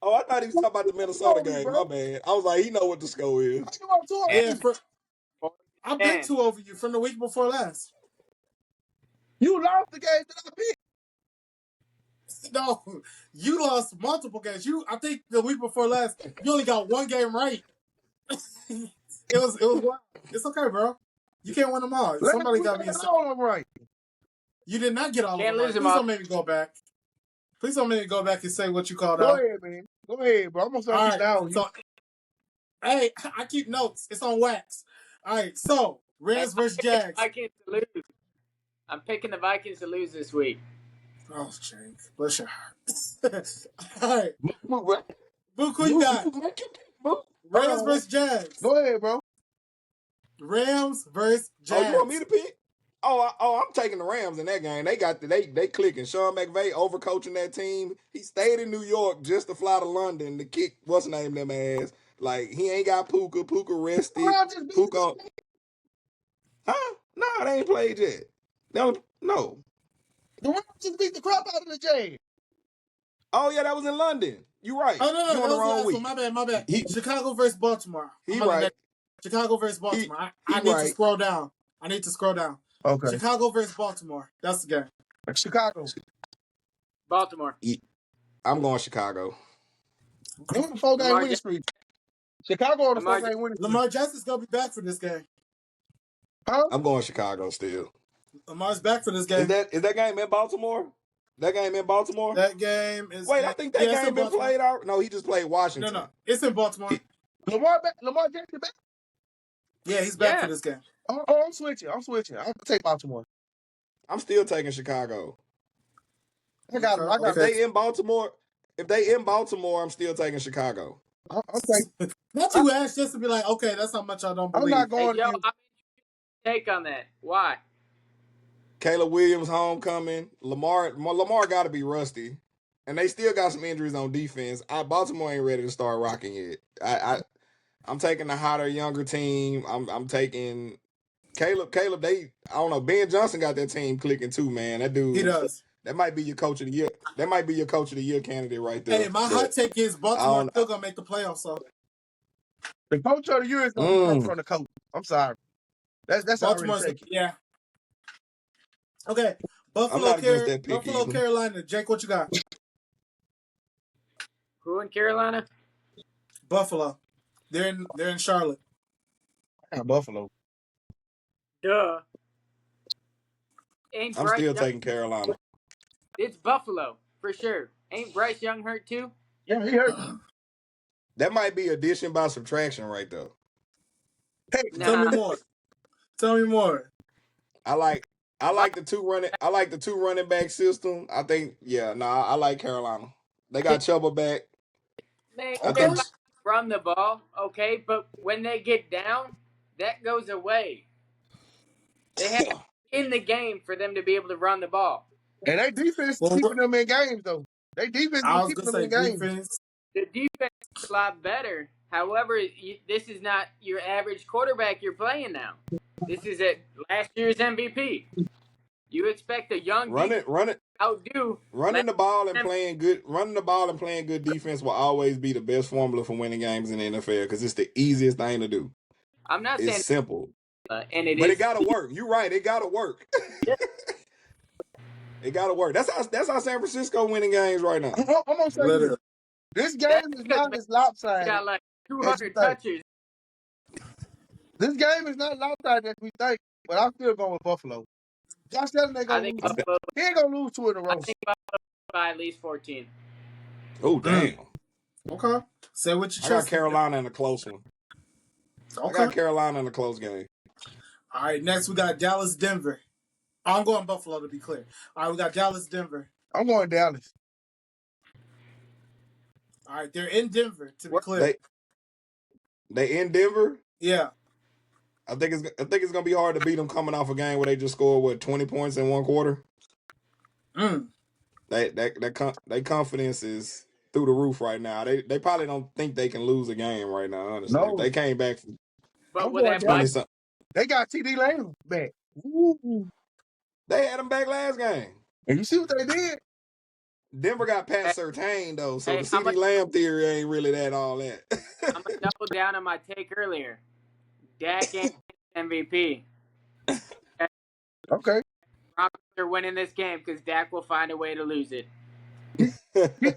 Oh, I thought he was talking about the Minnesota game. My bad. I was like, he know what the score is. Yeah, I've been 10. 2 over you from the week before last. You lost the game that I picked. No, you lost multiple games. I think the week before last, you only got 1 game right. it was wild. It's okay, bro. You can't win them all. Somebody got to be all of them right. You did not get all Can't of them lose right. them Please all. don't make me go back. Please don't make me go back and say what you called Go out. ahead, man. Go ahead, bro. I'm gonna start this down. So, hey, I keep notes. It's on wax. All right, so Rams versus Jags. Vikings to lose. I'm picking the Vikings to lose this week. Oh, Jake, bless your heart. All right, Mook, who you got? Rams versus Jags. Go ahead, bro. Rams versus Jags. Oh, you want me to pick? I'm taking the Rams in that game. They clicking. Sean McVay overcoaching that team. He stayed in New York just to fly to London to kick what's the name them ass. Like he ain't got Puka. Puka rested. Puka. Huh? No, they ain't played yet. No. The Rams just beat the crap out of the Jags. Oh yeah, that was in London. You right. Oh no, you on the wrong week. My bad. Chicago versus Baltimore. He right. Chicago versus Baltimore. I need to scroll down. Okay. Chicago versus Baltimore. That's the game. Chicago. Baltimore. I'm going Chicago. They're on the 4-game winning streak. Chicago on the 4-game winning streak. Lamar Jackson's gonna be back for this game. Huh? I'm going Chicago still. Lamar's back for this game. Is that game in Baltimore? That game in Baltimore? That game is. Wait, I think that game been played out. No, he just played Washington. No, it's in Baltimore. Lamar Jackson back? Yeah, he's back for this game. Oh, I'm switching. I'm gonna take Baltimore. I'm still taking Chicago. I got him. If they in Baltimore, I'm still taking Chicago. I'm taking. Not you ask just to be like, okay, that's how much I don't believe. I'm not going to you. Take on that. Why? Caleb Williams homecoming. Lamar got to be rusty, and they still got some injuries on defense. Baltimore ain't ready to start rocking yet. I'm taking the hotter, younger team. I'm taking Caleb. I don't know. Ben Johnson got that team clicking too, man. That dude. He does. That might be your coach of the year. That might be your coach of the year candidate right there. Hey, my hot take is Baltimore still gonna make the playoffs. So the coach of the year is gonna come from the coach. I'm sorry. That's Baltimore's yeah. Okay, Buffalo, Carolina. Jake, what you got? Who in Carolina? Buffalo. They're in Charlotte. Buffalo. Duh. I'm still taking Carolina. It's Buffalo for sure. Ain't Bryce Young hurt too? Yeah, he hurt. That might be addition by subtraction right there. Hey, Tell me more. I like the two running back system. I think I like Carolina. They got Chuba back. They run the ball, okay, but when they get down, that goes away. They have to be in the game for them to be able to run the ball. And they defense keeping them in games though. They defense keeping them in games. The defense is a lot better. However, this is not your average quarterback you're playing now. This is last year's MVP. You expect a young run it. outdo Running the ball and playing good defense will always be the best formula for winning games in the NFL because it's the easiest thing to do. I'm not It's saying, simple, and it but it is. gotta work. You're right. It gotta work. It gotta work. That's how San Francisco winning games right now. I'm gonna say this. Literally. This That's game is because not man as lopsided got like as you 200 think. touches. This game is not lopsided as we think, but I'm still going with Buffalo. Josh Allen ain't I gonna think lose. Buffalo. He ain't gonna lose two in a I row. think Buffalo by at least 14. Oh Mm. damn! Okay. Say what your I got chest. Carolina in a close one. I Okay. got Carolina in a close game. All right. Next we got Dallas, Denver. I'm going Buffalo to be clear. All right. We got Dallas, Denver. I'm going Dallas. All right. They're in Denver to be clear. They in Denver. Yeah. I think it's gonna be hard to beat them coming off a game where they just scored 20 points in one quarter. Mm. That confidence is through the roof right now. They probably don't think they can lose a game right now. Honestly, if No, they came back from But I'm with going that twenty budget, Dallas. something, They got TD Lamb back. Ooh. they had them back last game. And you see what they did? Denver got hey, past Surtain though, so hey, the CD Lamb theory ain't really that all that. I'm gonna double down on my take earlier. Dak ain't MVP. Okay. Broncos are winning this game because Dak will find a way to lose it. Keep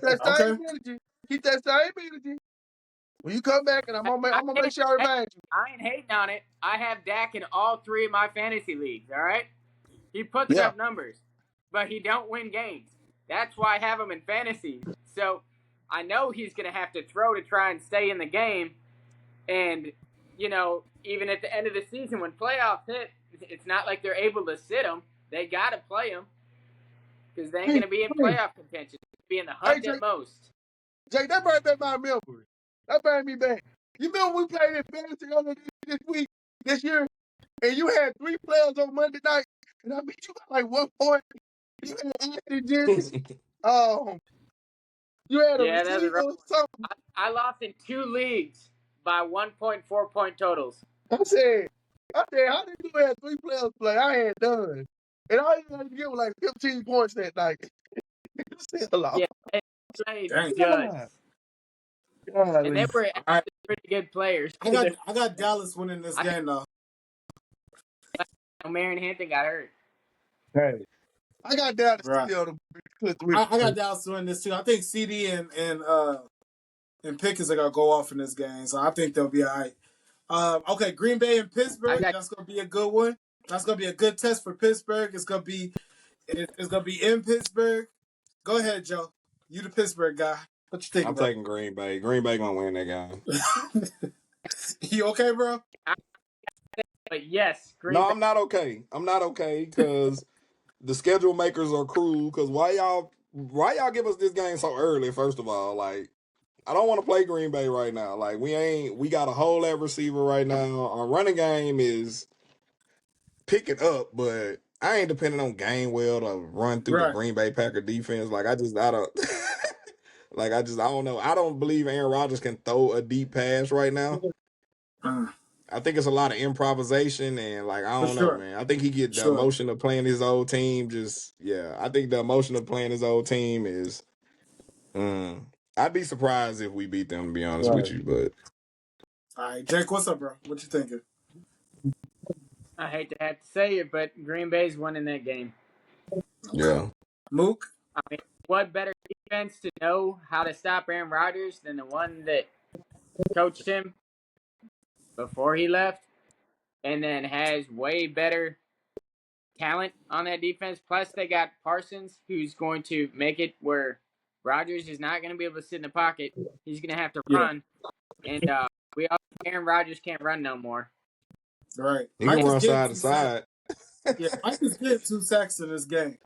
that Okay. same energy. Keep that same energy. When you come back, and I'm gonna make sure I remind you. I ain't hating on it. I have Dak in all 3 of my fantasy leagues. All right, he puts Yeah. up numbers, but he don't win games. That's why I have him in fantasy. So I know he's gonna have to throw to try and stay in the game. And even at the end of the season when playoffs hit, it's not like they're able to sit him. They gotta play him because they ain't Hey, gonna be in playoff contention. Be in the hunt Jay, at most. Jay, that brought back my memory. That brought me back. You remember we played in fantasy earlier this year, and you had 3 players on Monday night, and I beat you by like 1 point. You had Anthony Jennings. You had a Yeah, that's a receiver rough or one. something. I lost in 2 leagues by 1.4 point totals. I said, how did you have 3 players play? I had done. And all you had to get was like 15 points that night. Still lost. Yeah, they played Dang. duds, and they Golly. were All right. actually pretty good players. I got Dallas winning this I game though. Marion Hampton got hurt. Hey. I got down to Right. steal the clip 3. I got Dallas winning this too. I think CD and Pickens are gonna go off in this game, so I think they'll be all right. Okay, Green Bay and Pittsburgh. That's gonna be a good one. That's gonna be a good test for Pittsburgh. It's gonna be in Pittsburgh. Go ahead, Joe. You the Pittsburgh guy. What you think, I'm bro? taking Green Bay. Green Bay gonna win that game. You okay, bro? But yes, Green No, Bay. I'm not okay. I'm not okay because the schedule makers are cruel. Because why y'all give us this game so early? First of all, like I don't want to play Green Bay right now. Like we got a whole at receiver right now. Our running game is picking up, but I ain't depending on Gainwell to run through the Right. Green Bay Packer defense. Like I don't I don't know. I don't believe Aaron Rodgers can throw a deep pass right now. I think it's a lot of improvisation and like I For don't know, sure. man. I think he get the Sure. emotion of playing his old team. I think the emotion of playing his old team is. I'd be surprised if we beat them. To be honest with Right. you, but All right, Jake, what's up, bro? What you thinking? I hate to have to say it, but Green Bay's winning that game. yeah, Mook? I mean, what better defense to know how to stop Aaron Rodgers than the one that coached him before he left, and then has way better talent on that defense. Plus, they got Parsons, who's going to make it where Rodgers is not going to be able to sit in the pocket. He's going to have to Yeah. run, and we all Aaron Rodgers can't run no more. Right. he Mike can is run getting side to 2 sacks. side. Yeah, Mike is getting 2 sacks in this game.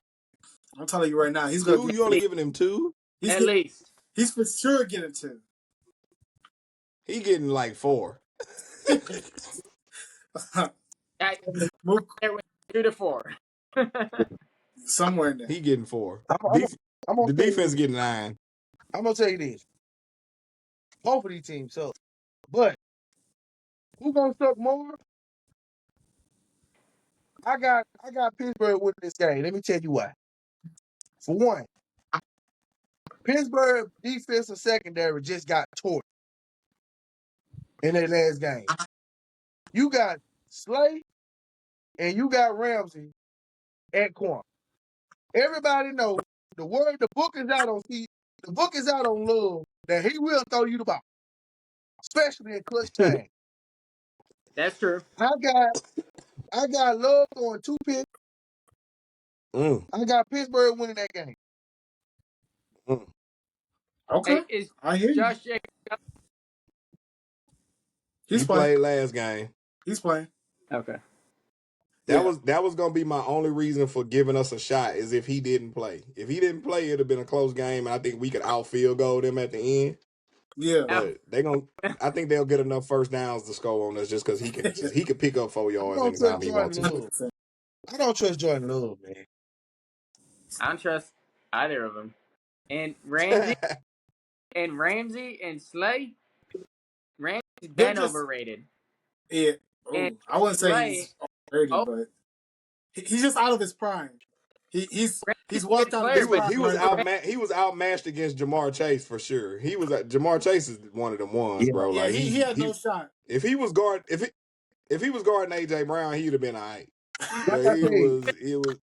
I'm telling you right now, he's gonna Two? get. You only giving him 2? At least. He's for sure getting 2. He getting like 4. Mook, There was 2 to 4. somewhere in there. He getting 4. I'm gonna The tell you defense this. getting 9. I'm gonna tell you this. Both of these teams suck. But who gonna suck more? I got Pittsburgh winning this game. Let me tell you why. For one, Pittsburgh defensive secondary just got torched in their last game. You got Slay and you got Ramsey at corner. Everybody knows the book is out on the book is out on Love that he will throw you the ball, especially in clutch time. That's true. I got Love throwing 2 picks. I got Pittsburgh winning that game. Okay, Hey, is I hear you. Josh Jacobs? He's He playing. played last game. He's playing. Okay. That was gonna be my only reason for giving us a shot is if he didn't play. If he didn't play, it'd have been a close game, and I think we could out field goal them at the end. Yeah, But I think they'll get enough first downs to score on us just because he could pick up 4 yards anytime he wants to. I don't trust Jordan Love, man. I don't trust either of them. And Ramsey and Slay. Ramsey's been overrated. Yeah. And I wouldn't say Slay, he's overrated, but he's just out of his prime. He's walked out of his prime. He was outmatched against Jamar Chase for sure. Jamar Chase is one of them ones, bro. Yeah, like he had no shot. If he was guarding AJ Brown, he'd have been all right. But he was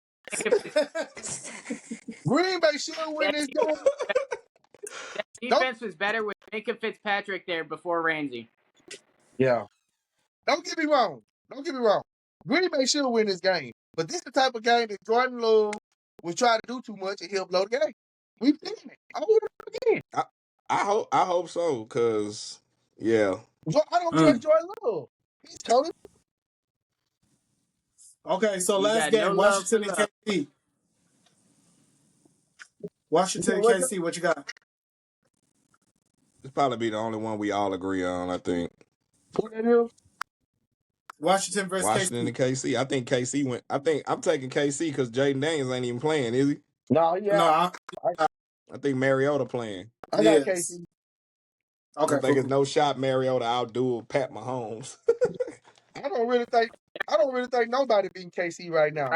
Green Bay should win this game. That defense was better with Minka Fitzpatrick there before Ramsey. Yeah. Don't get me wrong. Green Bay should win this game. But this is the type of game that Jordan Love will try to do too much and he'll blow the game. We've seen it. I will again. I hope so, cause yeah. I don't trust Jordan Love. He's totally. Okay, so last game, Washington and KC. Washington and KC, what you got? This probably be the only one we all agree on, I think. What that is? Washington versus Washington and KC. I think KC went. I think I'm taking KC because Jaden Daniels ain't even playing, is he? No, yeah. No, I think Mariota playing. I got KC. Okay, I think it's no shot Mariota outduel Pat Mahomes. I don't really think nobody beating KC right now.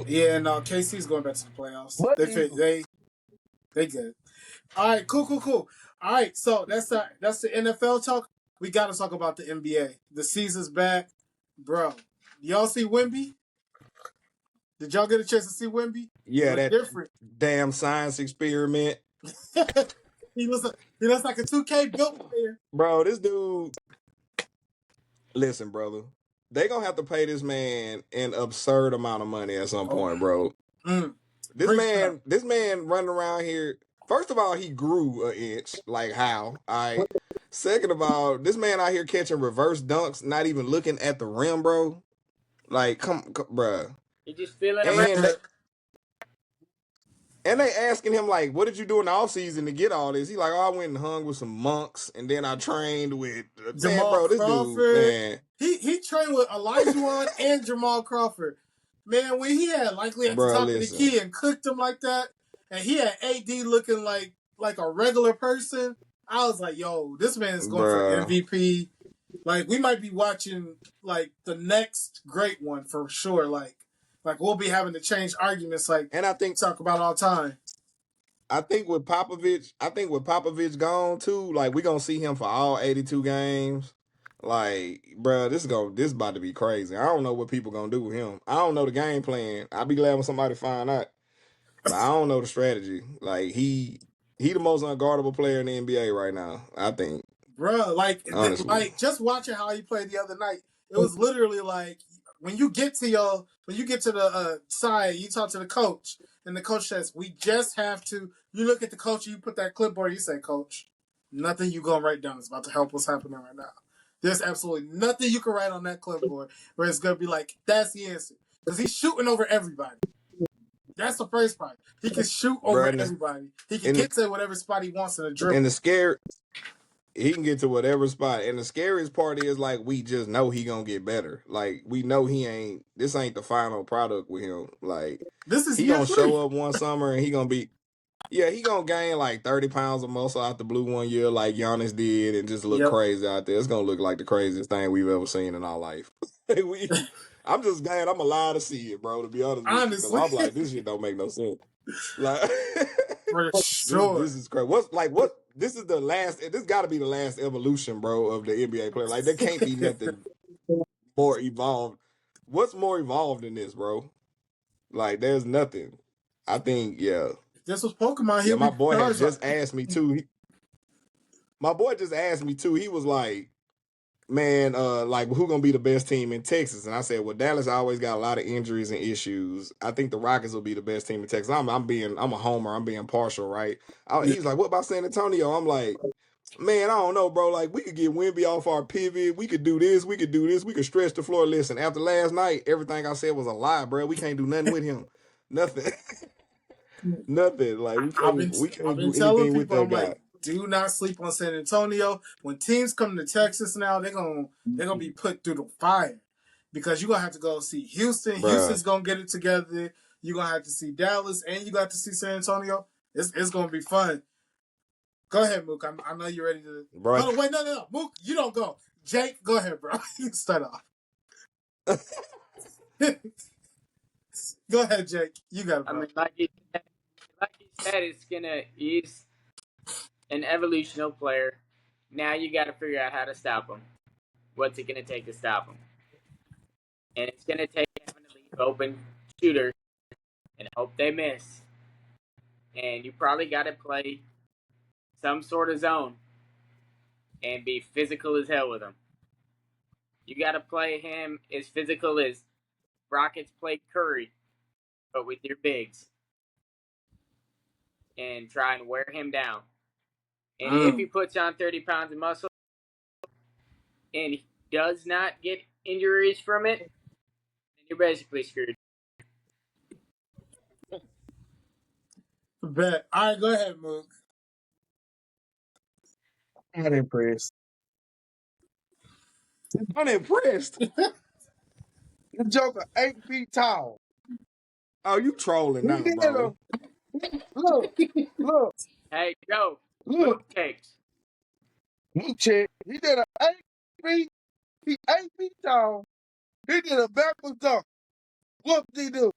Yeah, no, KC's going back to the playoffs. But they good. All right, cool. All right, so that's the NFL talk. We got to talk about the NBA. The season's back, bro. Y'all see Wemby? Did y'all get a chance to see Wemby? Yeah, that different damn science experiment. He looks like a 2K built player. Bro, this dude. Listen, brother. They gonna have to pay this man an absurd amount of money at some point, bro. This man running around here. First of all, he grew an inch. Like how? All right. Second of all, this man out here catching reverse dunks, not even looking at the rim, bro. Like, come bro. He just feeling around. And they asking him, like, what did you do in the offseason to get all this? He like, oh, I went and hung with some monks, and then I trained with Jamal Crawford. Dude, man. He trained with Elijah and Jamal Crawford. Man, when he had likely at the top of the key and cooked him like that, and he had AD looking like a regular person, I was like, yo, this man's going for MVP. Like, we might be watching, like, the next great one for sure. Like we'll be having to change arguments and I think talk about all time. I think with Popovich gone too, like, we're gonna see him for all 82 games. Like, bro, this about to be crazy. I don't know what people gonna do with him. I don't know the game plan. I'll be glad when somebody find out. But I don't know the strategy. Like, he the most unguardable player in the NBA right now, I think. Bro, like just watching how he played the other night, it was literally like when you get to the side, you talk to the coach, and the coach says, "We just have to." You look at the coach, you put that clipboard, you say, "Coach, nothing you gonna write down is about to help what's happening right now. There's absolutely nothing you can write on that clipboard where it's gonna be like that's the answer because he's shooting over everybody." That's the first part. He can shoot over everybody. He can get to whatever spot he wants in a dribble. And he can get to whatever spot. And the scariest part is, like, we just know he gonna get better. Like, we know this ain't the final product with him. Like, he gonna show up one summer and he gonna gain like 30 pounds of muscle out the blue one year like Giannis did and just look crazy out there. It's gonna look like the craziest thing we've ever seen in our life. I'm just glad I'm alive to see it, bro, to be honest with you. I'm like, this shit don't make no sense. Like For this sure. this is crazy. What this is the last. This got to be the last evolution, bro, of the NBA player. Like there can't be nothing more evolved. What's more evolved than this, bro? Like there's nothing. I think If this was Pokemon, yeah. he'll be My boy had Charizard. just asked me too. My boy just asked me too. He was like, man, like who gonna be the best team in Texas? And I said, well, Dallas always got a lot of injuries and issues. I think the Rockets will be the best team in Texas. I'm a homer. I'm being partial, right? Yeah. He's like, what about San Antonio? I'm like, man, I don't know, bro. Like we could get Wemby off our pivot. We could do this. We could do this. We could stretch the floor. Listen, after last night, everything I said was a lie, bro. We can't do nothing with him. Nothing. Nothing. Like I've been we I've can't been do telling anything with people, that I'm guy, like, do not sleep on San Antonio. When teams come to Texas now, they're gonna be put through the fire because you're gonna have to go see Houston. bruh. Houston's gonna get it together. You're gonna have to see Dallas, and you got to see San Antonio. It's gonna be fun. Go ahead, Mook. I know you're ready to. Bruh. Hold on, wait, no, Mook, you don't go. Jake, go ahead, bro. You can start off. Go ahead, Jake. You got it, I bro. mean, like you said, he's an evolutional player. Now you got to figure out how to stop him. What's it gonna take to stop him? And it's gonna take having to leave open shooters and hope they miss. And you probably got to play some sort of zone and be physical as hell with him. You got to play him as physical as Rockets played Curry, but with your bigs, and try and wear him down. And if he puts on 30 pounds of muscle and he does not get injuries from it, then you're basically screwed. Bet. All right, go ahead, Mook. Not impressed. Unimpressed. The Joker 8 feet tall. Oh, you trolling He now, did a bro. look, look, Hey, Joe, look. Mook takes. He check. He did a 8 feet. He 8 feet tall. He did a backwards dunk. Whoop de do.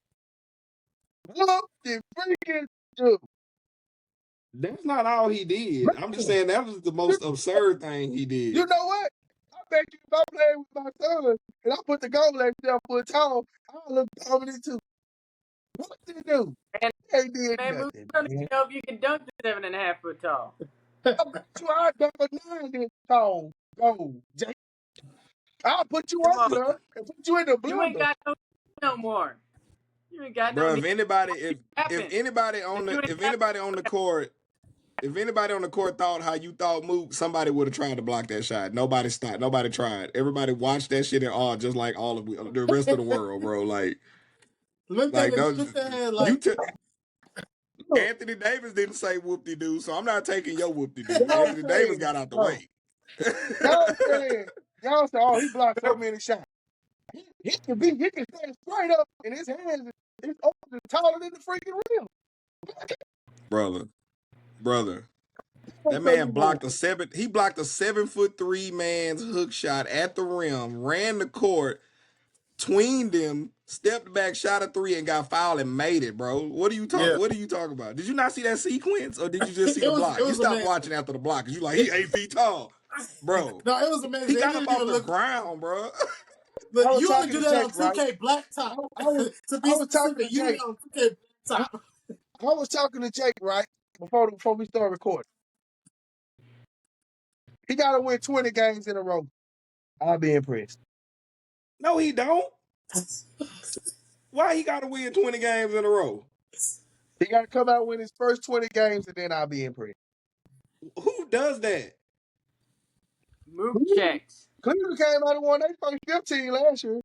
Whoop de freaking do. That's not all he did. I'm just Man, saying that was the most absurd thing he you did. know what? I bet you if I played with my son and I put the goal at 7 foot tall, I'll look dominant too. What did he do? And He ain't did man, Mook, nothing, I don't even man. know if you can dunk the 7.5 foot tall. I bet you I dunk a 9 inch tall goal, Jake. I'll put you Come on, under there and put you in the you ain't blender. got no more. You ain't got no Bro, need. if Happen. anybody on But you the ain't if got anybody on the court if anybody on the court thought how you thought Mook, somebody would have tried to block that shot. Nobody stopped. Nobody tried. Everybody watched that shit in awe, just like all of the rest of the world, bro. Look at Like it. those Look at it you like, took Look, Anthony Davis didn't say whoop de doo, so I'm not taking your whoop de doo. y'all Anthony Davis saying, got out the bro, way. y'all say, oh, he blocked so many shots. He can stand straight up and his hands is open taller than the freaking rim. brother, brother. I'll That tell man you more. blocked a seven. He blocked a 7'3" man's hook shot at the rim, ran the court, tweened him, stepped back, shot a three, and got fouled and made it, bro. yeah. What are you talking about? Did you not see that sequence, or did you just see It the was block? it You was stopped amazing. watching after the block because you like he 8 feet tall, bro. No, it was amazing. He It got up didn't off even the look. ground, bro. Look, I was you only talking do to that Jake, on right? 2K I, Blacktop. I was To I be was talking to specific, you do Jake. that on 2K I, Blacktop. I was talking to Jake, right? Before we started recording. He gotta win 20 games in a row. I'll be impressed. No, he don't. Why he got to win 20 games in a row? He gotta come out and win his first 20 games and then I'll be impressed. Who does that? Mook checks. Cleveland came out and won their first 15 last year.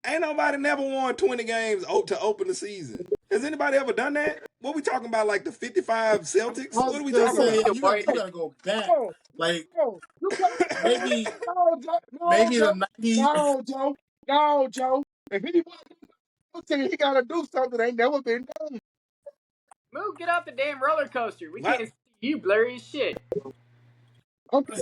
Ain't nobody never won 20 games to open the season. Has anybody ever done that? What we talking about, like the 55 I Celtics? What was are we gonna talking I say, think yeah, about? the Warriors. you gotta go back. No, Like no, you can't. maybe No, Joe. No, maybe the Joe. 90s. No, Joe. No, Joe. If he he gotta do something that ain't never been done. Mook, get off the damn roller coaster. We What? can't see you, blurry as shit.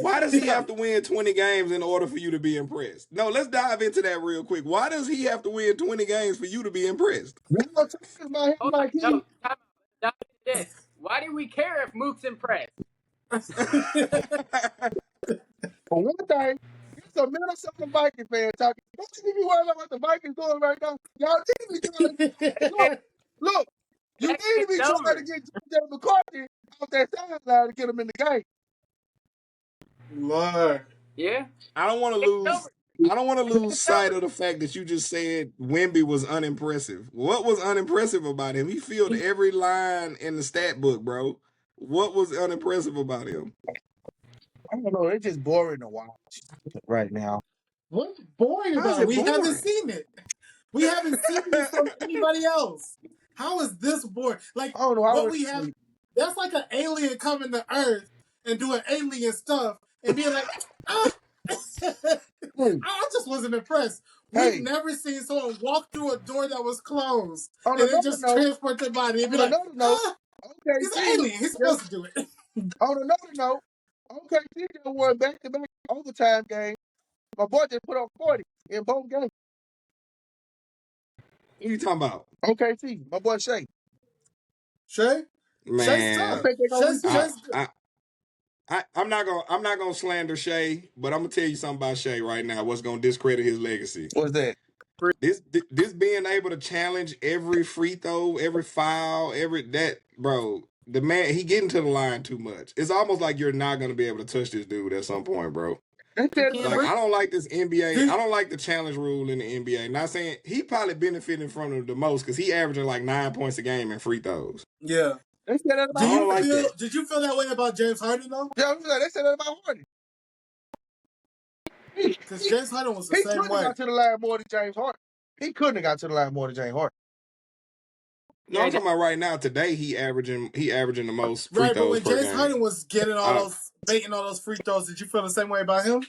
Why does he have to win 20 games in order for you to be impressed? No, let's dive into that real quick. Why does he have to win 20 games for you to be impressed? Y'all talking about him Hold on, like he. no, time out. This. Why do we care if Mook's impressed? For one thing, it's a Minnesota Viking fan talking. Don't you need to be worried about what the Vikings doing right now? Y'all need to be trying to look. You That need to game's be trying over. to get J.J. McCarthy off that sideline to get him in the game. Lord. Yeah. I don't want to It's lose. over. I don't want to lose It's sight over. of the fact that you just said Wemby was unimpressive. What was unimpressive about him? He filled every line in the stat book, bro. What was unimpressive about him? I don't know. It's just boring to watch right now. What's boring How's about it? it We haven't boring? seen it. We haven't seen this from anybody else. How is this boring? Like I don't know. I what went we to have, sleep. that's like an alien coming to Earth and doing alien stuff and being like, ah. Hey, I just wasn't impressed. We've hey, never seen someone walk through a door that was closed on and they another just note, transport their body and be on like, another note, ah, he's an OKC alien. He's just supposed to do it. on another note, OKC just won back-to-back overtime games. My boy just put up 40 in both games. What are you talking about? OKC, my boy Shea. Shay? Shay's I Man, tough. think they're gonna Shay's, repeat. I, Shay's good. I'm not gonna slander Shea, but I'm gonna tell you something about Shea right now. What's gonna discredit his legacy? What's that? This being able to challenge every free throw, every foul, every that bro. The man he getting to the line too much. It's almost like you're not gonna be able to touch this dude at some point, bro. They You said can't Like about bring I don't like this NBA. Did, I don't like the challenge rule in the NBA. Not saying he probably benefiting from it the most because he averaging like 9 points a game in free throws. yeah. they said that Do I about don't you like Harden. feel? that. Did you feel that way about James Harden though? Yeah, they said that about Harden. He, Because he, James Harden was the he same couldn't have way. got to the line more than James Harden. He couldn't have got to the line more than James Harden. No, Yeah, I'm talking about right now. Today he averaging the most free Right, but throws when per James game. Harden was getting all I, those, baiting all those free throws, did you feel the same way about him?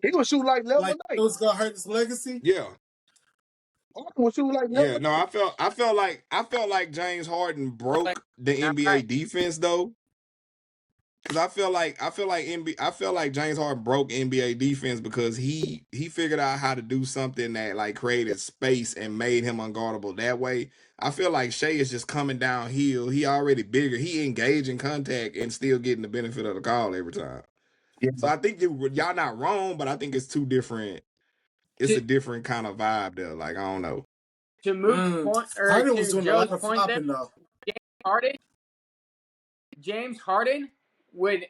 He was shooting like 11 Like a it night. was gonna hurt his legacy? yeah, Harden was shooting like 11 yeah. a No, night. I felt like James Harden like broke the not NBA right. defense though. Cause I feel like James Harden broke NBA defense because he figured out how to do something that like created space and made him unguardable that way. I feel like Shea is just coming downhill. He already bigger. He engaged in contact and still getting the benefit of the call every time. Yeah. So I think y'all not wrong, but I think it's two different. It's To a different kind of vibe there. Like I don't know. Mook's point or Harden was to doing a lot Joe's of point there, flopping though. Harden, James Harden would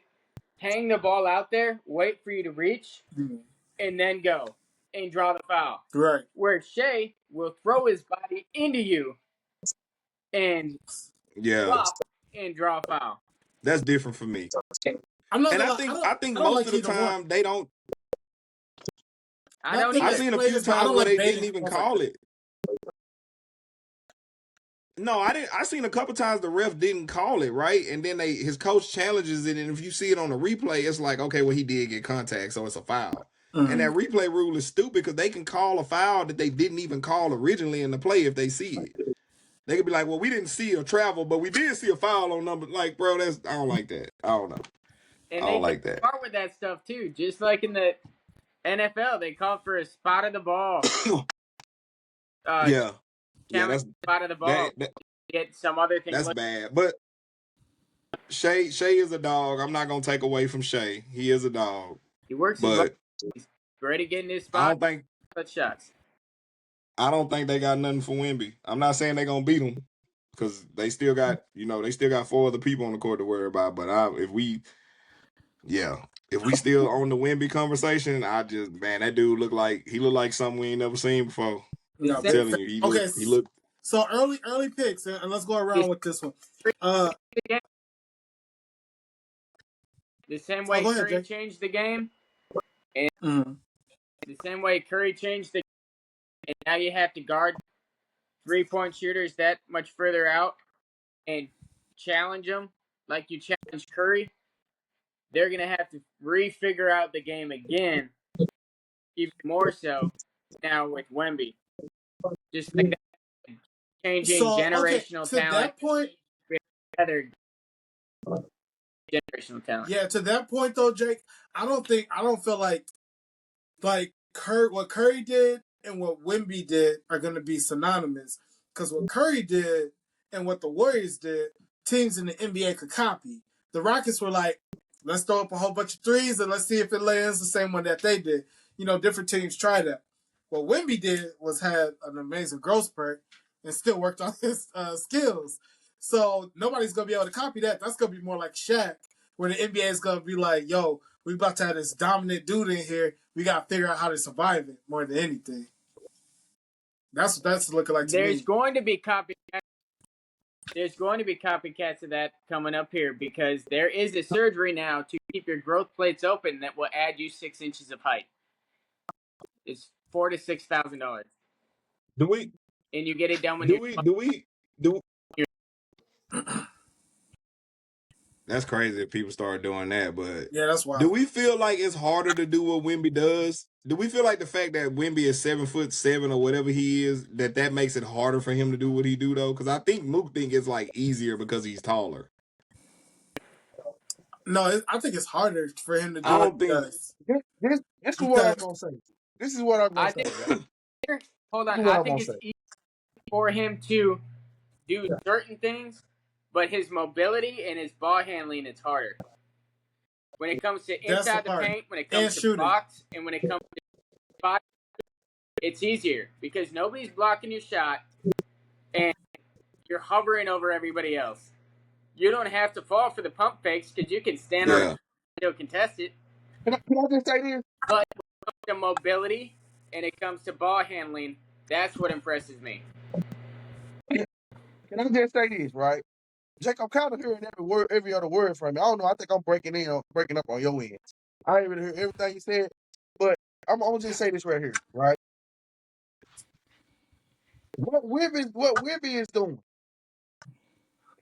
hang the ball out there, wait for you to reach, Mm. and then go and draw the foul. Right. Where Shea will throw his body into you and Yeah, flop and draw a foul. that's different for me. I'm not And gonna I lie. think I think I don't most like of the either one. time they don't. I Not don't the I've either. best seen a few players, but I times don't where like they baiting didn't even stuff like call that. it. No, I didn't. I seen a couple times the ref didn't call it right, and then his coach challenges it, and if you see it on the replay, it's like okay, well he did get contact, so it's a foul. And that replay rule is stupid because they can call a foul that they didn't even call originally in the play if they see it. They could be like, well, we didn't see a travel, but we did see a foul on number. Like, bro, I don't like that. I don't know. I And they don't get like that. smart with that stuff too. Just like in the NFL, they call for a spot of the ball. Yeah, yeah, Challenge spot of the ball. that Get some other thing. that's bad. But Shea is a dog. I'm not gonna take away from Shea. He is a dog. He works his butt. But He's great at getting his I spot, don't think but shots. I don't think they got nothing for Wemby. I'm not saying they're gonna beat him because they still got four other people on the court to worry about. But if we still on the Wemby conversation, that dude look like something we ain't never seen before. No, I'm The big telling fan. you, Okay, he looked. so early picks, and let's go around with this one. Uh, same way go ahead, Curry Jay. changed the game, and Mm. the same way Curry changed the game, and now you have to guard 3-point shooters that much further out and challenge them like you challenge Curry. They're gonna have to re-figure out the game again, even more so now with Wemby. Just like that, changing So okay, generational to talent that point, together generational talent. Yeah, to that point though, Jake, I don't feel like what Curry did and what Wemby did are going to be synonymous. Because what Curry did and what the Warriors did, teams in the NBA could copy. The Rockets were like, let's throw up a whole bunch of threes and let's see if it lands the same one that they did. You know, different teams try that. What Wemby did was had an amazing growth spurt and still worked on his skills. So nobody's going to be able to copy that. That's going to be more like Shaq, where the NBA is going to be like, yo, we about to have this dominant dude in here. We got to figure out how to survive it more than anything. That's what that's looking like to There's me. going to be copycats. There's going to be copycats of that coming up here because there is a surgery now to keep your growth plates open that will add you 6 inches of height. It's $4,000 to $6,000. Do we? And you get it done when do we? That's crazy if people start doing that, but yeah, that's wild. Do we feel like it's harder to do what Wemby does? Do we feel like the fact that Wemby is 7'7" or whatever he is, that makes it harder for him to do what he do though? Because I think Mook think it's like easier because he's taller. No, I think it's harder for him to do I what don't he think. does. This is what I'm gonna say. This is what I'm gonna say. Hold on. I think it's easy for him to do certain things, but his mobility and his ball handling is harder. When it comes to inside the paint, when it comes to blocks, and when it comes to spot, it's easier because nobody's blocking your shot, and you're hovering over everybody else. You don't have to fall for the pump fakes because you can stand on it and contest it. Can I just say this? But when it comes to mobility and it comes to ball handling, that's what impresses me. Can I just say this, right? Jake, I'm kind of hearing every other word from you. I don't know. I think I'm breaking up on your end. I ain't even heard everything you said, but I'm gonna just say this right here, right? What Wemby is doing,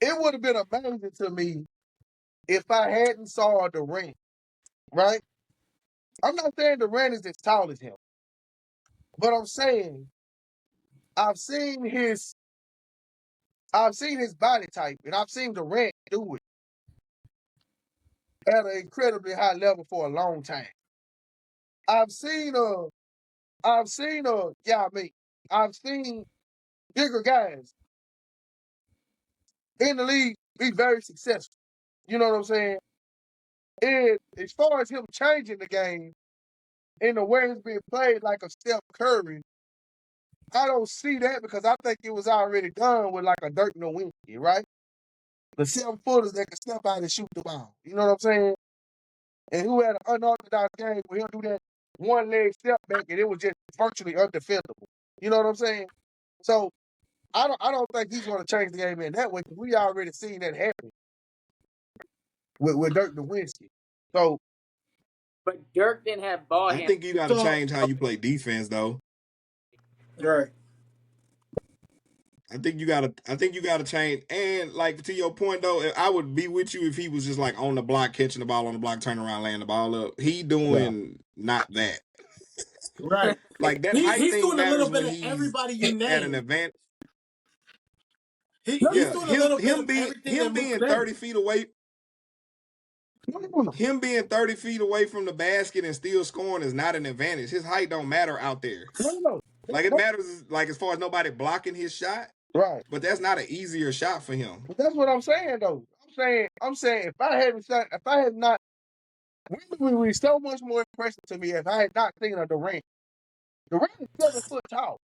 it would have been amazing to me if I hadn't saw Durant, right? I'm not saying Durant is as tall as him, but I'm saying I've seen his body type, and I've seen Durant do it at an incredibly high level for a long time. I've seen bigger guys in the league be very successful. You know what I'm saying? And as far as him changing the game in the way it's being played like a Steph Curry, I don't see that because I think it was already done with like a Dirk Nowitzki, right? The 7-footers that can step out and shoot the ball. You know what I'm saying? And who had an unorthodox game where he'll do that one leg step back and it was just virtually undefendable. You know what I'm saying? So I don't think he's going to change the game in that way because we already seen that happen with Dirk Nowitzki. So, but Dirk didn't have ball I think you got to change how you play defense though. Right. I think you gotta change. And like to your point though, I would be with you if he was just like on the block, catching the ball on the block, turning around, laying the ball up. He doing not that. Right. Like that height he's thing doing a little matters bit when of everybody you he's at an name. event. He's doing a little bit of everything him that being Mook 30 feet away. Him being 30 feet away from the basket and still scoring is not an advantage. His height don't matter out there. No. Like it matters like as far as nobody blocking his shot. Right. But that's not an easier shot for him. But that's what I'm saying though. I'm saying if I had not, Wemby would be so much more impressive to me if I had not seen a Durant. Durant is 7 foot tall.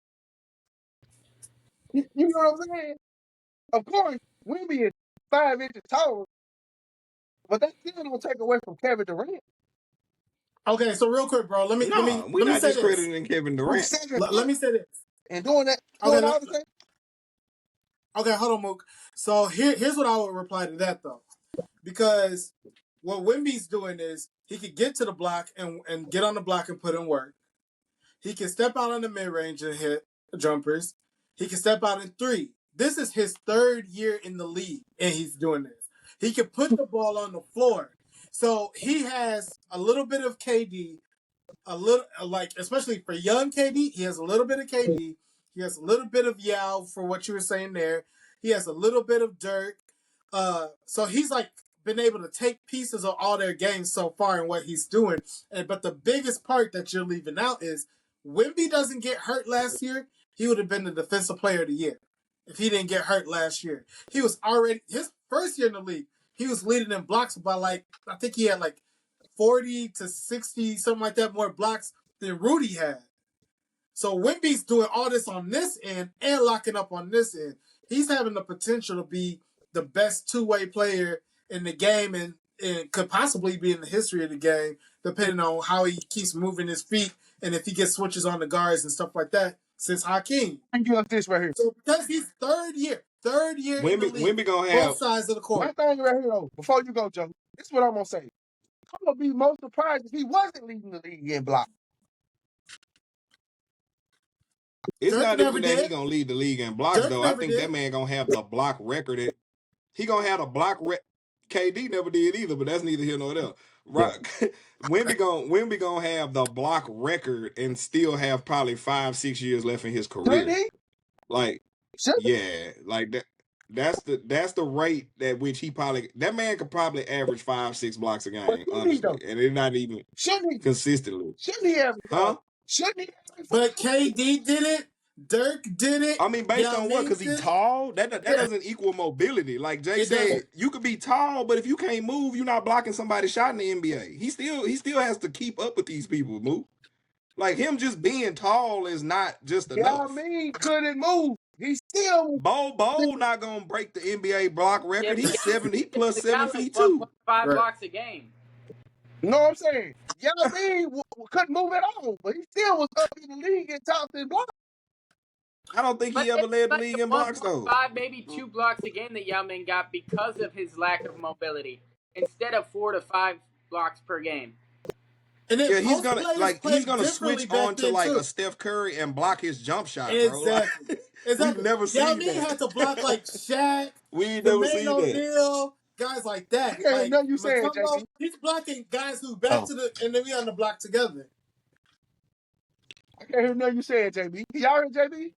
You know what I'm saying? Of course, Wemby is 5 inches taller, but that still don't take away from Kevin Durant. Okay, so real quick, bro. Let me not say discrediting this. Kevin Durant. Let me say this. And doing that, Okay, hold on, Mook. So here's what I would reply to that though, because what Wemby's doing is he could get to the block and get on the block and put in work. He can step out on the mid range and hit jumpers. He can step out in three. This is his 3rd year in the league, and he's doing this. He can put the ball on the floor. So he has a little bit of KD, a little like especially for young KD, he has a little bit of KD. He has a little bit of Yao for what you were saying there. He has a little bit of Dirk. So he's like been able to take pieces of all their games so far and what he's doing. But the biggest part that you're leaving out is Wemby doesn't get hurt last year, he would have been the defensive player of the year if he didn't get hurt last year. He was already his first year in the league. He was leading in blocks by I think he had 40 to 60, something like that, more blocks than Rudy had. So Wemby's doing all this on this end and locking up on this end. He's having the potential to be the best two-way player in the game and could possibly be in the history of the game, depending on how he keeps moving his feet and if he gets switches on the guards and stuff like that since Hakeem. And give us this right here. So because he's third year in the league, Wemby gonna have both sides of the court. My thing right here, though, before you go, Joe, this is what I'm going to say. I'm going to be most surprised if he wasn't leading the league in block. It's Dirk not never even that he did. gonna lead the league in blocks Dirk though. I never think did. that man gonna have the block record. He gonna have the block KD never did either, but that's neither here nor there. Right. Wemby gonna have the block record and still have probably 5-6 years left in his Should career. he? Like, Should he? yeah, like that. That's the rate at which that man could probably average 5-6 blocks a game, But should he, honestly, though? and it's not even Shouldn't he? consistently. Shouldn't he have? Huh? Shouldn't he? But KD did it. Dirk did it. I mean, based on what? Because Ming he's did it. tall. That doesn't equal mobility. Like Jay It said, doesn't. you could be tall, but if you can't move, you're not blocking somebody's shot in the NBA. He still has to keep up with these people, Mook. Like him just being tall is not just enough. Couldn't move. He still. Bo not gonna break the NBA block record. Yeah, He's 70 plus the 7 guy feet like too. 1.5 Right. blocks a game. You know what I'm saying? Couldn't move at all, but he still was up in the league in top 10 blocks. I don't think he But ever led the it's league the in blocks though. 1.5, maybe 2 blocks a game that Yao Ming got because of his lack of mobility, instead of 4 to 5 blocks per game. And then Yeah, he's gonna differently switch back on to then, like too. a Steph Curry and block his jump shot, bro. Exactly. Like, Exactly. we've never Yao seen Ming that. had to block like Shaq, We ain't never seen Jermaine that. O'Neal, guys like that. Yeah, Like no, you saying, Matumbo, JP. he's blocking guys who back to the and then we on the block together. I can't hear nothing you saying, JB. Y'all heard JB?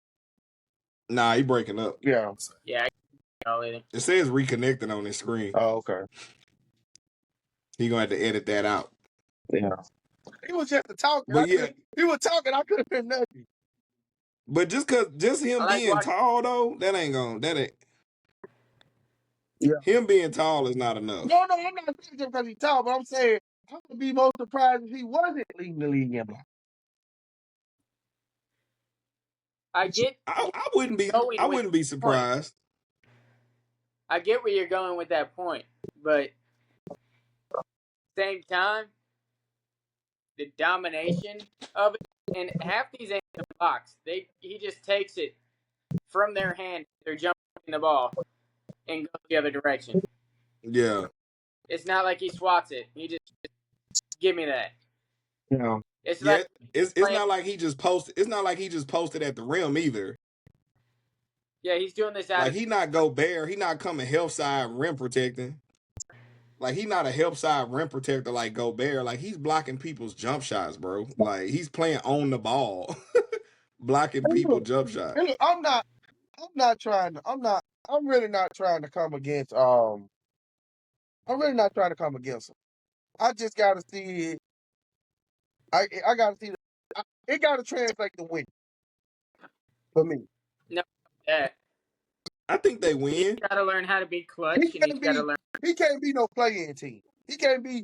Nah, he breaking up. Yeah. Yeah, I can't call it. It says reconnecting on his screen. Oh, okay. He gonna have to edit that out. Yeah. He was just talking. But yeah, He was talking. I couldn't hear nothing. but just him being tall though, that ain't Yeah. him being tall is not enough. No, I'm not saying just because he's tall, but I'm saying I would be most surprised if he wasn't leading the league in block. I wouldn't be surprised. I get where you're going with that point, but same time, the domination of it, and half these ain't the blocks. He just takes it from their hand. They're jumping the ball and goes the other direction. Yeah. It's not like he swats it. He just give me that. Yeah. It's not like he just posted. It's not like he just posted at the rim either. Yeah, he's doing this out like he not Gobert. He not coming help side rim protecting. Like he not a help side rim protector like Gobert. Like he's blocking people's jump shots, bro. Like he's playing on the ball, blocking people jump shots. Look, I'm really not trying to come against I'm really not trying to come against him. I just gotta see it. I gotta see it gotta translate to win for me. No, that. I think they win. He's got to learn how to be clutch, He can't be no play-in team. He can't be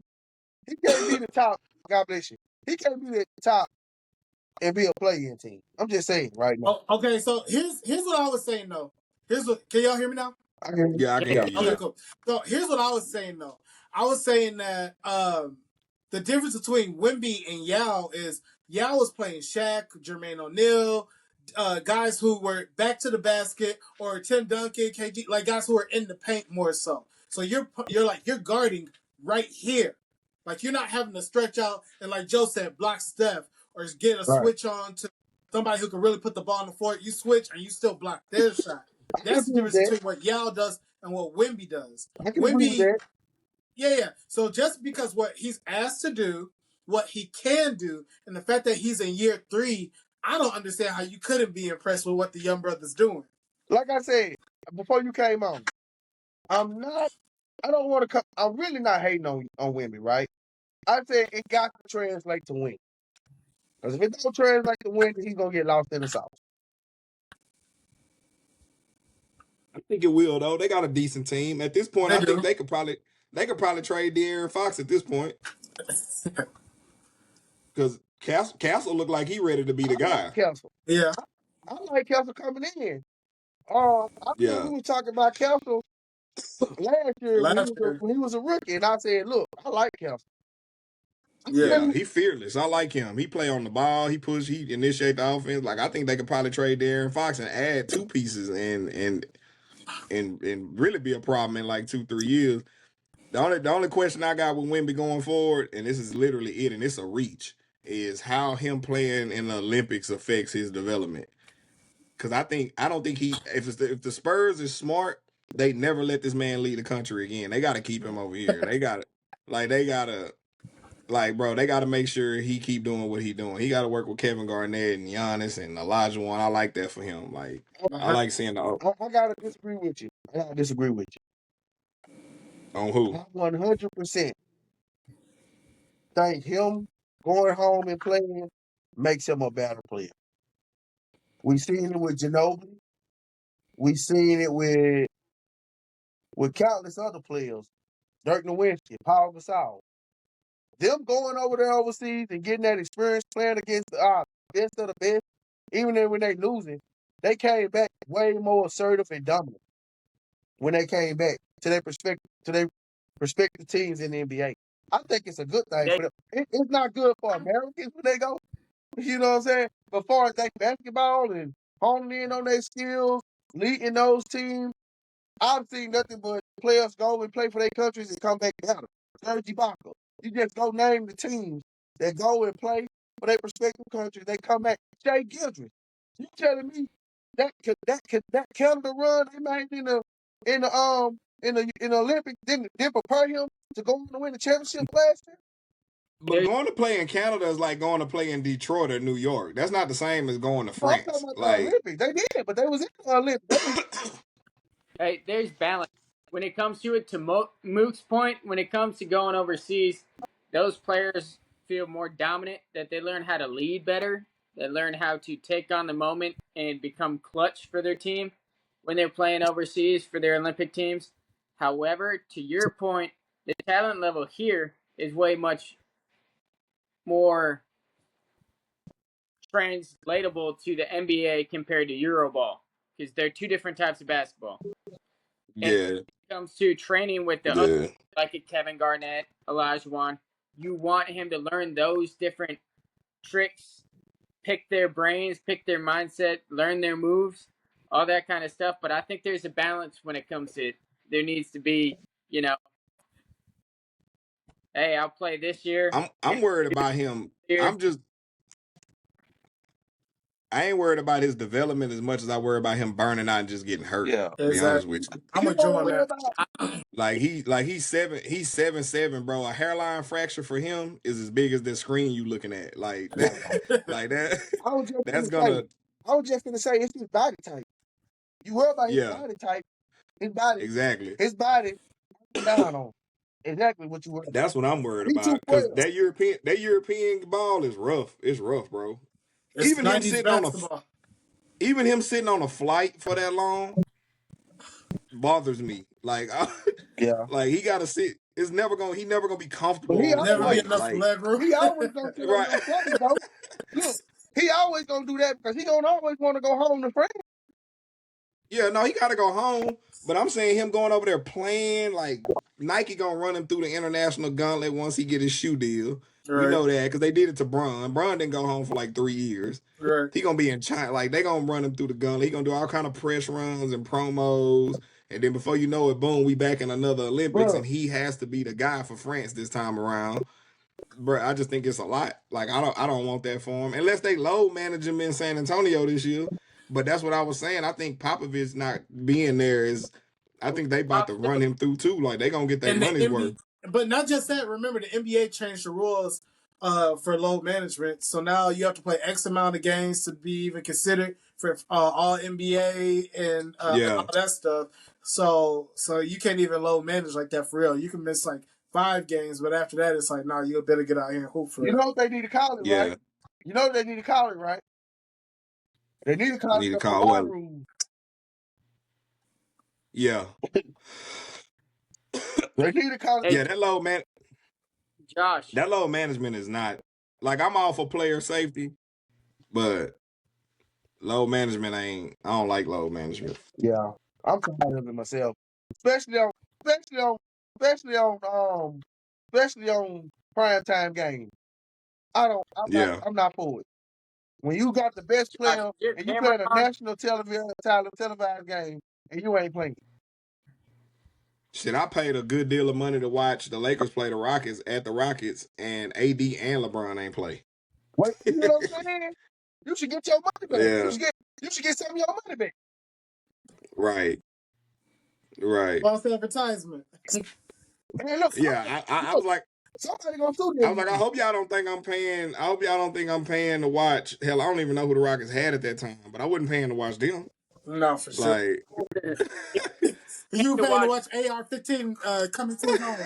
the top. God bless you. He can't be the top and be a play-in team. I'm just saying right now. Oh, okay, so here's what I was saying though. Can y'all hear me now? I can hear you. Okay, cool. So here's what I was saying though. I was saying that the difference between Wemby and Yao is Yao was playing Shaq, Jermaine O'Neal, guys who were back to the basket, or Tim Duncan, KG, like guys who are in the paint more so. So you're guarding right here. Like you're not having to stretch out and like Joe said, block Steph or get a switch on to somebody who can really put the ball on the floor. You switch and you still block their shot. That's the difference between what Yao does and what Wemby does. Wemby, yeah. So just because what he's asked to do, what he can do, and the fact that he's in year 3, I don't understand how you couldn't be impressed with what the young brother's doing. Like I said before you came on, I'm not I don't want to come. I'm really not hating on Wemby, right? I said it got to translate to win. Because if it don't translate to win, he's gonna get lost in the sauce. I think it will though. They got a decent team at this point. They I think do. they could probably trade De'Aaron Fox at this point because Castle looked like he ready to be I the like guy. Kelsey. Yeah. I like Kelsey coming in. I remember Yeah, we were talking about Kelsey last year when he Last was year. when he was a rookie, and I said, "Look, I like Kelsey. Yeah. yeah, he fearless. I like him. He play on the ball. He initiate the offense. Like I think they could probably trade De'Aaron Fox and add two pieces and really be a problem in like 2-3 years. The only question I got with Wemby going forward, and this is literally it, and it's a reach, is how him playing in the Olympics affects his development. Because I don't think if the Spurs is smart, they never let this man lead the country again. They got to keep him over here. Bro, they got to make sure he keep doing what he doing. He got to work with Kevin Garnett and Giannis and Elijah One. I like that for him. Like I like seeing the I gotta disagree with you. I gotta disagree with on you. who. I 100% think him going home and playing makes him a better player. We seen it with Ginobili. We seen it with countless other players. Dirk Nowitzki, Paul Gasol. Them going over there overseas and getting that experience playing against the best of the best, even when they losing, they came back way more assertive and dominant when they came back to their respective teams in the NBA. I think it's a good thing They for them. It's not good for Americans when they go. You know what I'm saying? But far as they basketball and honing in on their skills, leading those teams, I've seen nothing but players go and play for their countries and come back better. Serge Ibaka. You just go name the teams that go and play for their respective countries. They come back. Jay Gildress. You telling me that Canada run they made in the Olympics didn't prepare him to go on to win the championship last year? But going to play in Canada is like going to play in Detroit or New York. That's not the same as going to No, I'm talking France. about the Like, Olympics. They did, but they was in the Olympics. They was Hey, there's balance. When it comes to it, to Mook's point, when it comes to going overseas, those players feel more dominant, that they learn how to lead better, they learn how to take on the moment and become clutch for their team when they're playing overseas for their Olympic teams. However, to your point, the talent level here is way much more translatable to the NBA compared to Euroball because they're two different types of basketball. And yeah, when it comes to training with the other, yeah. like a Kevin Garnett, Elijah Wan, you want him to learn those different tricks, pick their brains, pick their mindset, learn their moves, all that kind of stuff. But I think there's a balance when it comes to it. There needs to be, you know, hey, I'll play this year. I'm worried about him. Year. I'm just I ain't worried about his development as much as I worry about him burning out and just getting hurt. yeah. To be honest with Exactly. you, I'm You with you want to on worry that. about he's 7'7", bro. A hairline fracture for him is as big as the screen you looking at. Like no. like that. I was just That's gonna say, gonna it's his body type. You worry about his yeah, body type, his body, exactly. his body down on. Exactly what you worry about. That's what I'm worried He too about. Cause frail. that European ball is rough. It's rough, bro. It's Even him 90s sitting on a basketball. even him sitting on a flight for that long bothers me. Like Yeah. like he gotta sit. He never gonna be But comfortable on a Never be flight. enough Like leg room. he always gonna sit on right. those flights though. Look, he always gonna do that because he don't always want to go home to France. Yeah, no, he gotta go home. But I'm saying him going over there playing, like Nike gonna run him through the international gauntlet once he get his shoe deal. We Right, know that because they did it to Bron. Bron didn't go home for like 3 years. right. He gonna be in China. Like they gonna run him through the gauntlet. He gonna do all kind of press runs and promos. And then before you know it, boom, we back in another Olympics, Bro, and he has to be the guy for France this time around. Bro, I just think it's a lot. Like I don't want that for him unless they load manage him in San Antonio this year. But that's what I was saying. I think Popovich not being there is. I think they about to Pop run him through too. Like they gonna get their And the money's worth. NBA, but not just that. Remember, the NBA changed the rules for load management. So now you have to play X amount of games to be even considered for all NBA and Yeah, all that stuff. So you can't even load manage like that for real. You can miss like 5 games, but after that, it's like, nah, you better get out here and hoop for You real. know what they need to call it, right? Yeah, You know what they need to call it, right? They need to call need it to the call Kawhi well. rule. Yeah, They need to call it. Hey, yeah. Josh. That load management is not like I'm all for player safety, but load management ain't. I don't like load management. Yeah, I'm tired of it myself, especially on, especially on, especially on, especially on prime time games. I don't. Yeah. I'm not for it. When you got the best Josh, is player your and you camera playing a on? national televised game and you ain't playing. Shit, I paid a good deal of money to watch the Lakers play the Rockets at the Rockets, and AD and LeBron ain't play. Wait, you know what I'm saying? You should get your money back. Yeah, You should get some of your money back. right, right. False advertisement. Man, look, Yeah, I was like, somebody gonna sue I them. was like, I hope y'all don't think I'm paying. I hope y'all don't think I'm paying to watch. Hell, I don't even know who the Rockets had at that time, but I wasn't paying to watch them. No, for sure. Like, You To paying to watch. watch AR-15 coming to his home.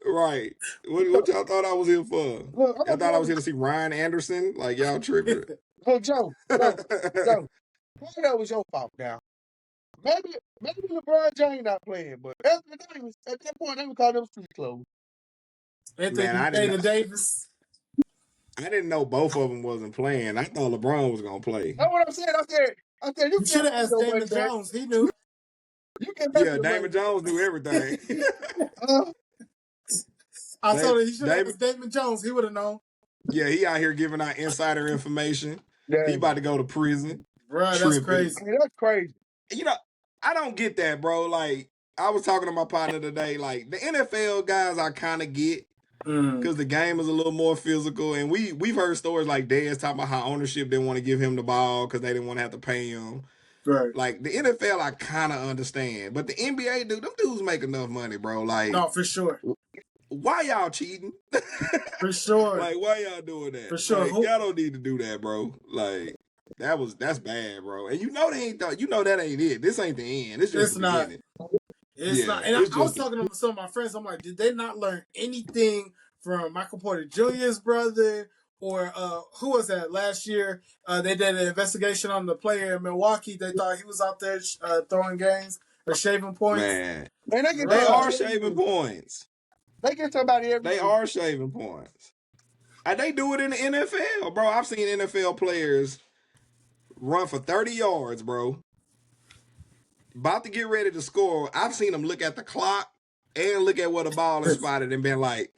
right. What y'all thought I was here for? Look, I'm Y'all gonna be thought I was honest. here to see Ryan Anderson? Like y'all tripping? Look, Joe, part of that was your fault now. Maybe LeBron James not playing, but Anthony Davis, at that point, they would call them street clothes. Man, Anthony Davis. I didn't know both of them wasn't playing. I thought LeBron was gonna play. That's what I'm saying. I said, you You should can't have have asked your money Damon back. Jones. He knew. You can have Yeah, your money Damon Jones knew everything. back. I told him he should have David, asked Damon Jones. He would have known. yeah, he out here giving out insider information. He Yeah. about to go to prison, Bruh, that's tripping. crazy. I mean, that's crazy. You know, I don't get that, bro. Like, I was talking to my partner today. Like, the NFL guys, I kind of get because the game is a little more physical, and we've heard stories like Dez talking about how ownership didn't want to give him the ball because they didn't want to have to pay him. Right. Like the NFL, I kind of understand, but the NBA, dude, them dudes make enough money, bro. Like, No, for sure. why y'all cheating? For sure. Like, why y'all doing that? For sure. Like, y'all don't need to do that, bro. Like, that's bad, bro. And you know they ain't you know that ain't it. This ain't the end. It's just It's the not. beginning. It's Yeah, not. And it's I was just talking to some of my friends. I'm like, did they not learn anything from Michael Porter Jr.'s brother? Or who was that last year? They did an investigation on the player in Milwaukee. They thought he was out there throwing games or shaving points. man. Man, they get They Bruh. are somebody shaving every year. points. They get somebody every They year. are shaving points. And they do it in the NFL, bro. I've seen NFL players run for 30 yards, bro. About to get ready to score. I've seen them look at the clock and look at where the ball is spotted and been like,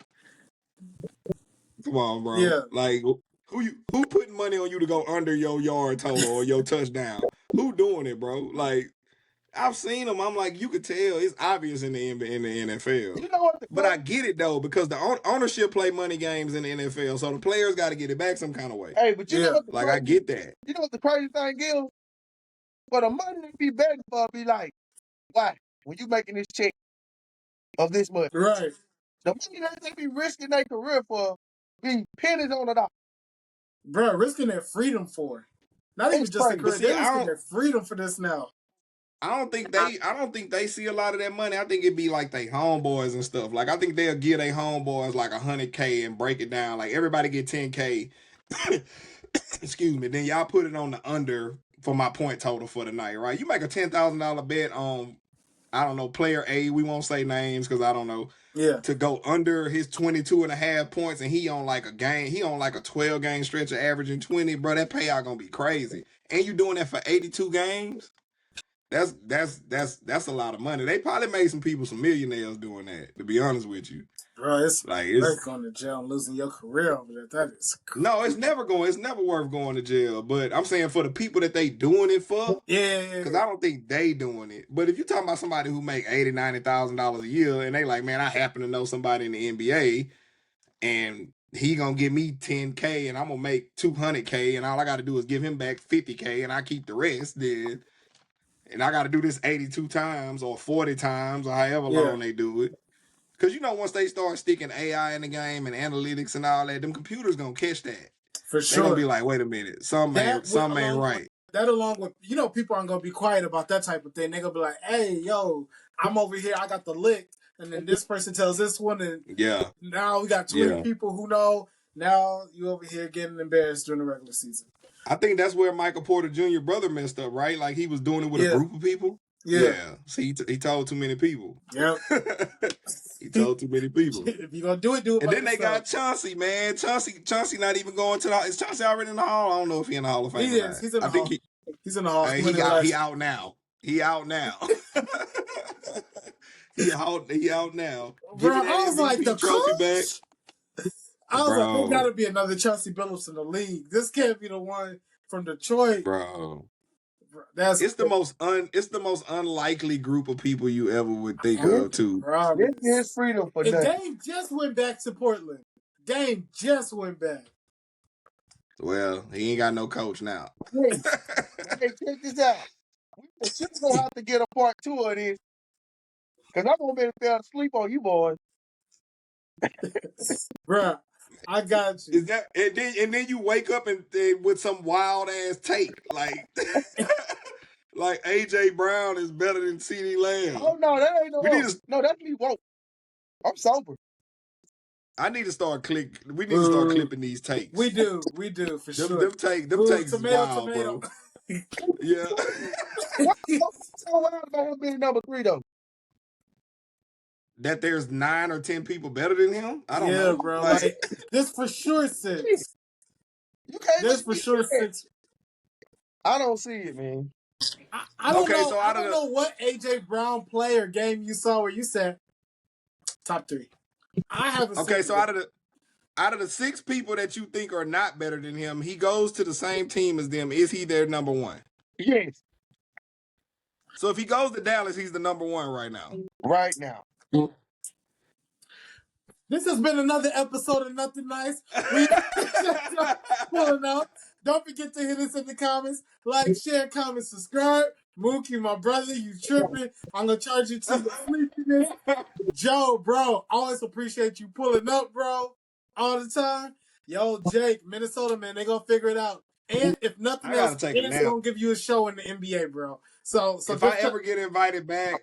come on, bro. Yeah, Like, who putting money on you to go under your yard total or your touchdown? Who doing it, bro? Like, I've seen them. I'm like, you could tell it's obvious in the NFL. You know what the But I crazy? get it though because the ownership play money games in the NFL, so the players got to get it back some kind of way. Hey, but you know yeah, what the Like I crazy? get that. You know what the crazy thing is? For the money they be begging for, be like, why? When you making this check of this much, right. the money that they be risking their career for be pennies on the dollar. Bruh, risking their freedom for. Not even It's just a crazy. But career. see, They're risking their freedom for this now. I don't think they see a lot of that money. I think it'd be like they homeboys and stuff. Like I think they'll give their homeboys like 100K and break it down. Like everybody get 10K. Excuse me. Then y'all put it on the under for my point total for the night, right? You make a $10,000 bet on I don't know, player A, we won't say names because I don't know, Yeah, to go under his 22 and a half points and he on like a game, he on like a 12 game stretch of averaging 20, bro, that payout gonna be crazy. And you doing that for 82 games? That's a lot of money. They probably made some people some millionaires doing that, to be honest with you. bro, it's Like worth it's going to jail and losing your career over there. That is no, it's never worth going to jail. But I'm saying for the people that they doing it for, yeah. because I don't think they doing it. But if you talking about somebody who make $80,000-$90,000 a year, and they like, man, I happen to know somebody in the NBA, and he gonna give me 10K, and I'm gonna make 200K, and all I got to do is give him back 50K, and I keep the rest. Then, and I got to do this 82 times or 40 times or however Yeah, long they do it. Because you know, once they start sticking AI in the game and analytics and all that, them computers gonna catch that. for They gonna sure. be like, wait a minute, That something ain't along with right. that along with, people aren't gonna be quiet about that type of thing. They're gonna be like, hey, yo, I'm over here, I got the lick, and then this person tells this one, and Yeah. now we got 20 people who know. Now you over here getting embarrassed during the regular season. I think that's where Michael Porter Jr. brother messed up, right? Like he was doing it with a group of people. Yeah. See, he told too many people. Yep. He told too many people. If you're gonna do it, do it. And by then yourself. They got Chauncey, man. Chauncey not even going to the. Is Chauncey already in the Hall? I don't know if he's in the Hall of Fame. He is. He's in the Hall. He's in the Hall. He out now. He out now. He out now. Bro, I was like, the trophy back. I was like, there gotta be another Chauncey Billups in the league. This can't be the one from Detroit. Bro. It's the most unlikely group of people you ever would think of too. This is freedom for nothing. Dame just went back to Portland. Dame just went back. Well, he ain't got no coach now. Hey, check this out. We should gonna have to get a part 2 of this. Cause I'm gonna be able to sleep on you boys. Bruh, I got you. Is that and then you wake up and with some wild ass take like like AJ Brown is better than CeeDee Lamb. Oh no, that ain't no that's me woke. I'm sober. We need to start clipping these takes. We do for sure. Them takes tomato, wild, bro. Yeah. What's so wild about him being number 3 though? That there's 9 or 10 people better than him? I don't know. Yeah, bro. Like, this for sure 6. You can't. This for sure 6. I don't see it, man. I don't know. So I don't know what AJ Brown play or game you saw where you said top 3. I haven't. Okay, so out of the 6 people that you think are not better than him, he goes to the same team as them. Is he their number 1? Yes. So if he goes to Dallas, he's the number 1 right now. Right now. This has been another episode of Nothing Nice. We pulling up. Don't forget to hit us in the comments. Like, share, comment, subscribe. Mook, you my brother. You tripping. I'm going to charge you to the sleepiness. Joe, bro, always appreciate you pulling up, bro. All the time. Yo, Jake, Minnesota, man, they going to figure it out. And if nothing else, they're going to give you a show in the NBA, bro. So if I ever get invited back,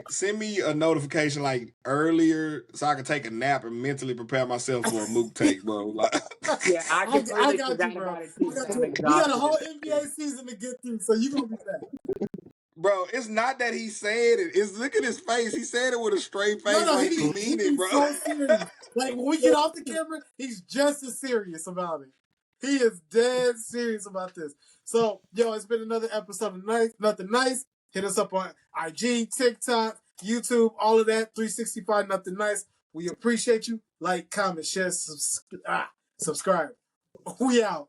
send me a notification like earlier so I can take a nap and mentally prepare myself for a Mook take, bro. Like, yeah, I got you, bro. We got a whole NBA season to get through, so you're going to be back. Bro, it's not that he said it. It's look at his face. He said it with a straight face. No, like he mean it, bro. So serious. Like when we get off the camera, he's just as serious about it. He is dead serious about this. So, yo, it's been another episode of Nothing Nice. Hit us up on IG, TikTok, YouTube, all of that. 365 Nothing Nice. We appreciate you. Like, comment, share, subscribe. We out.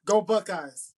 Go Buckeyes.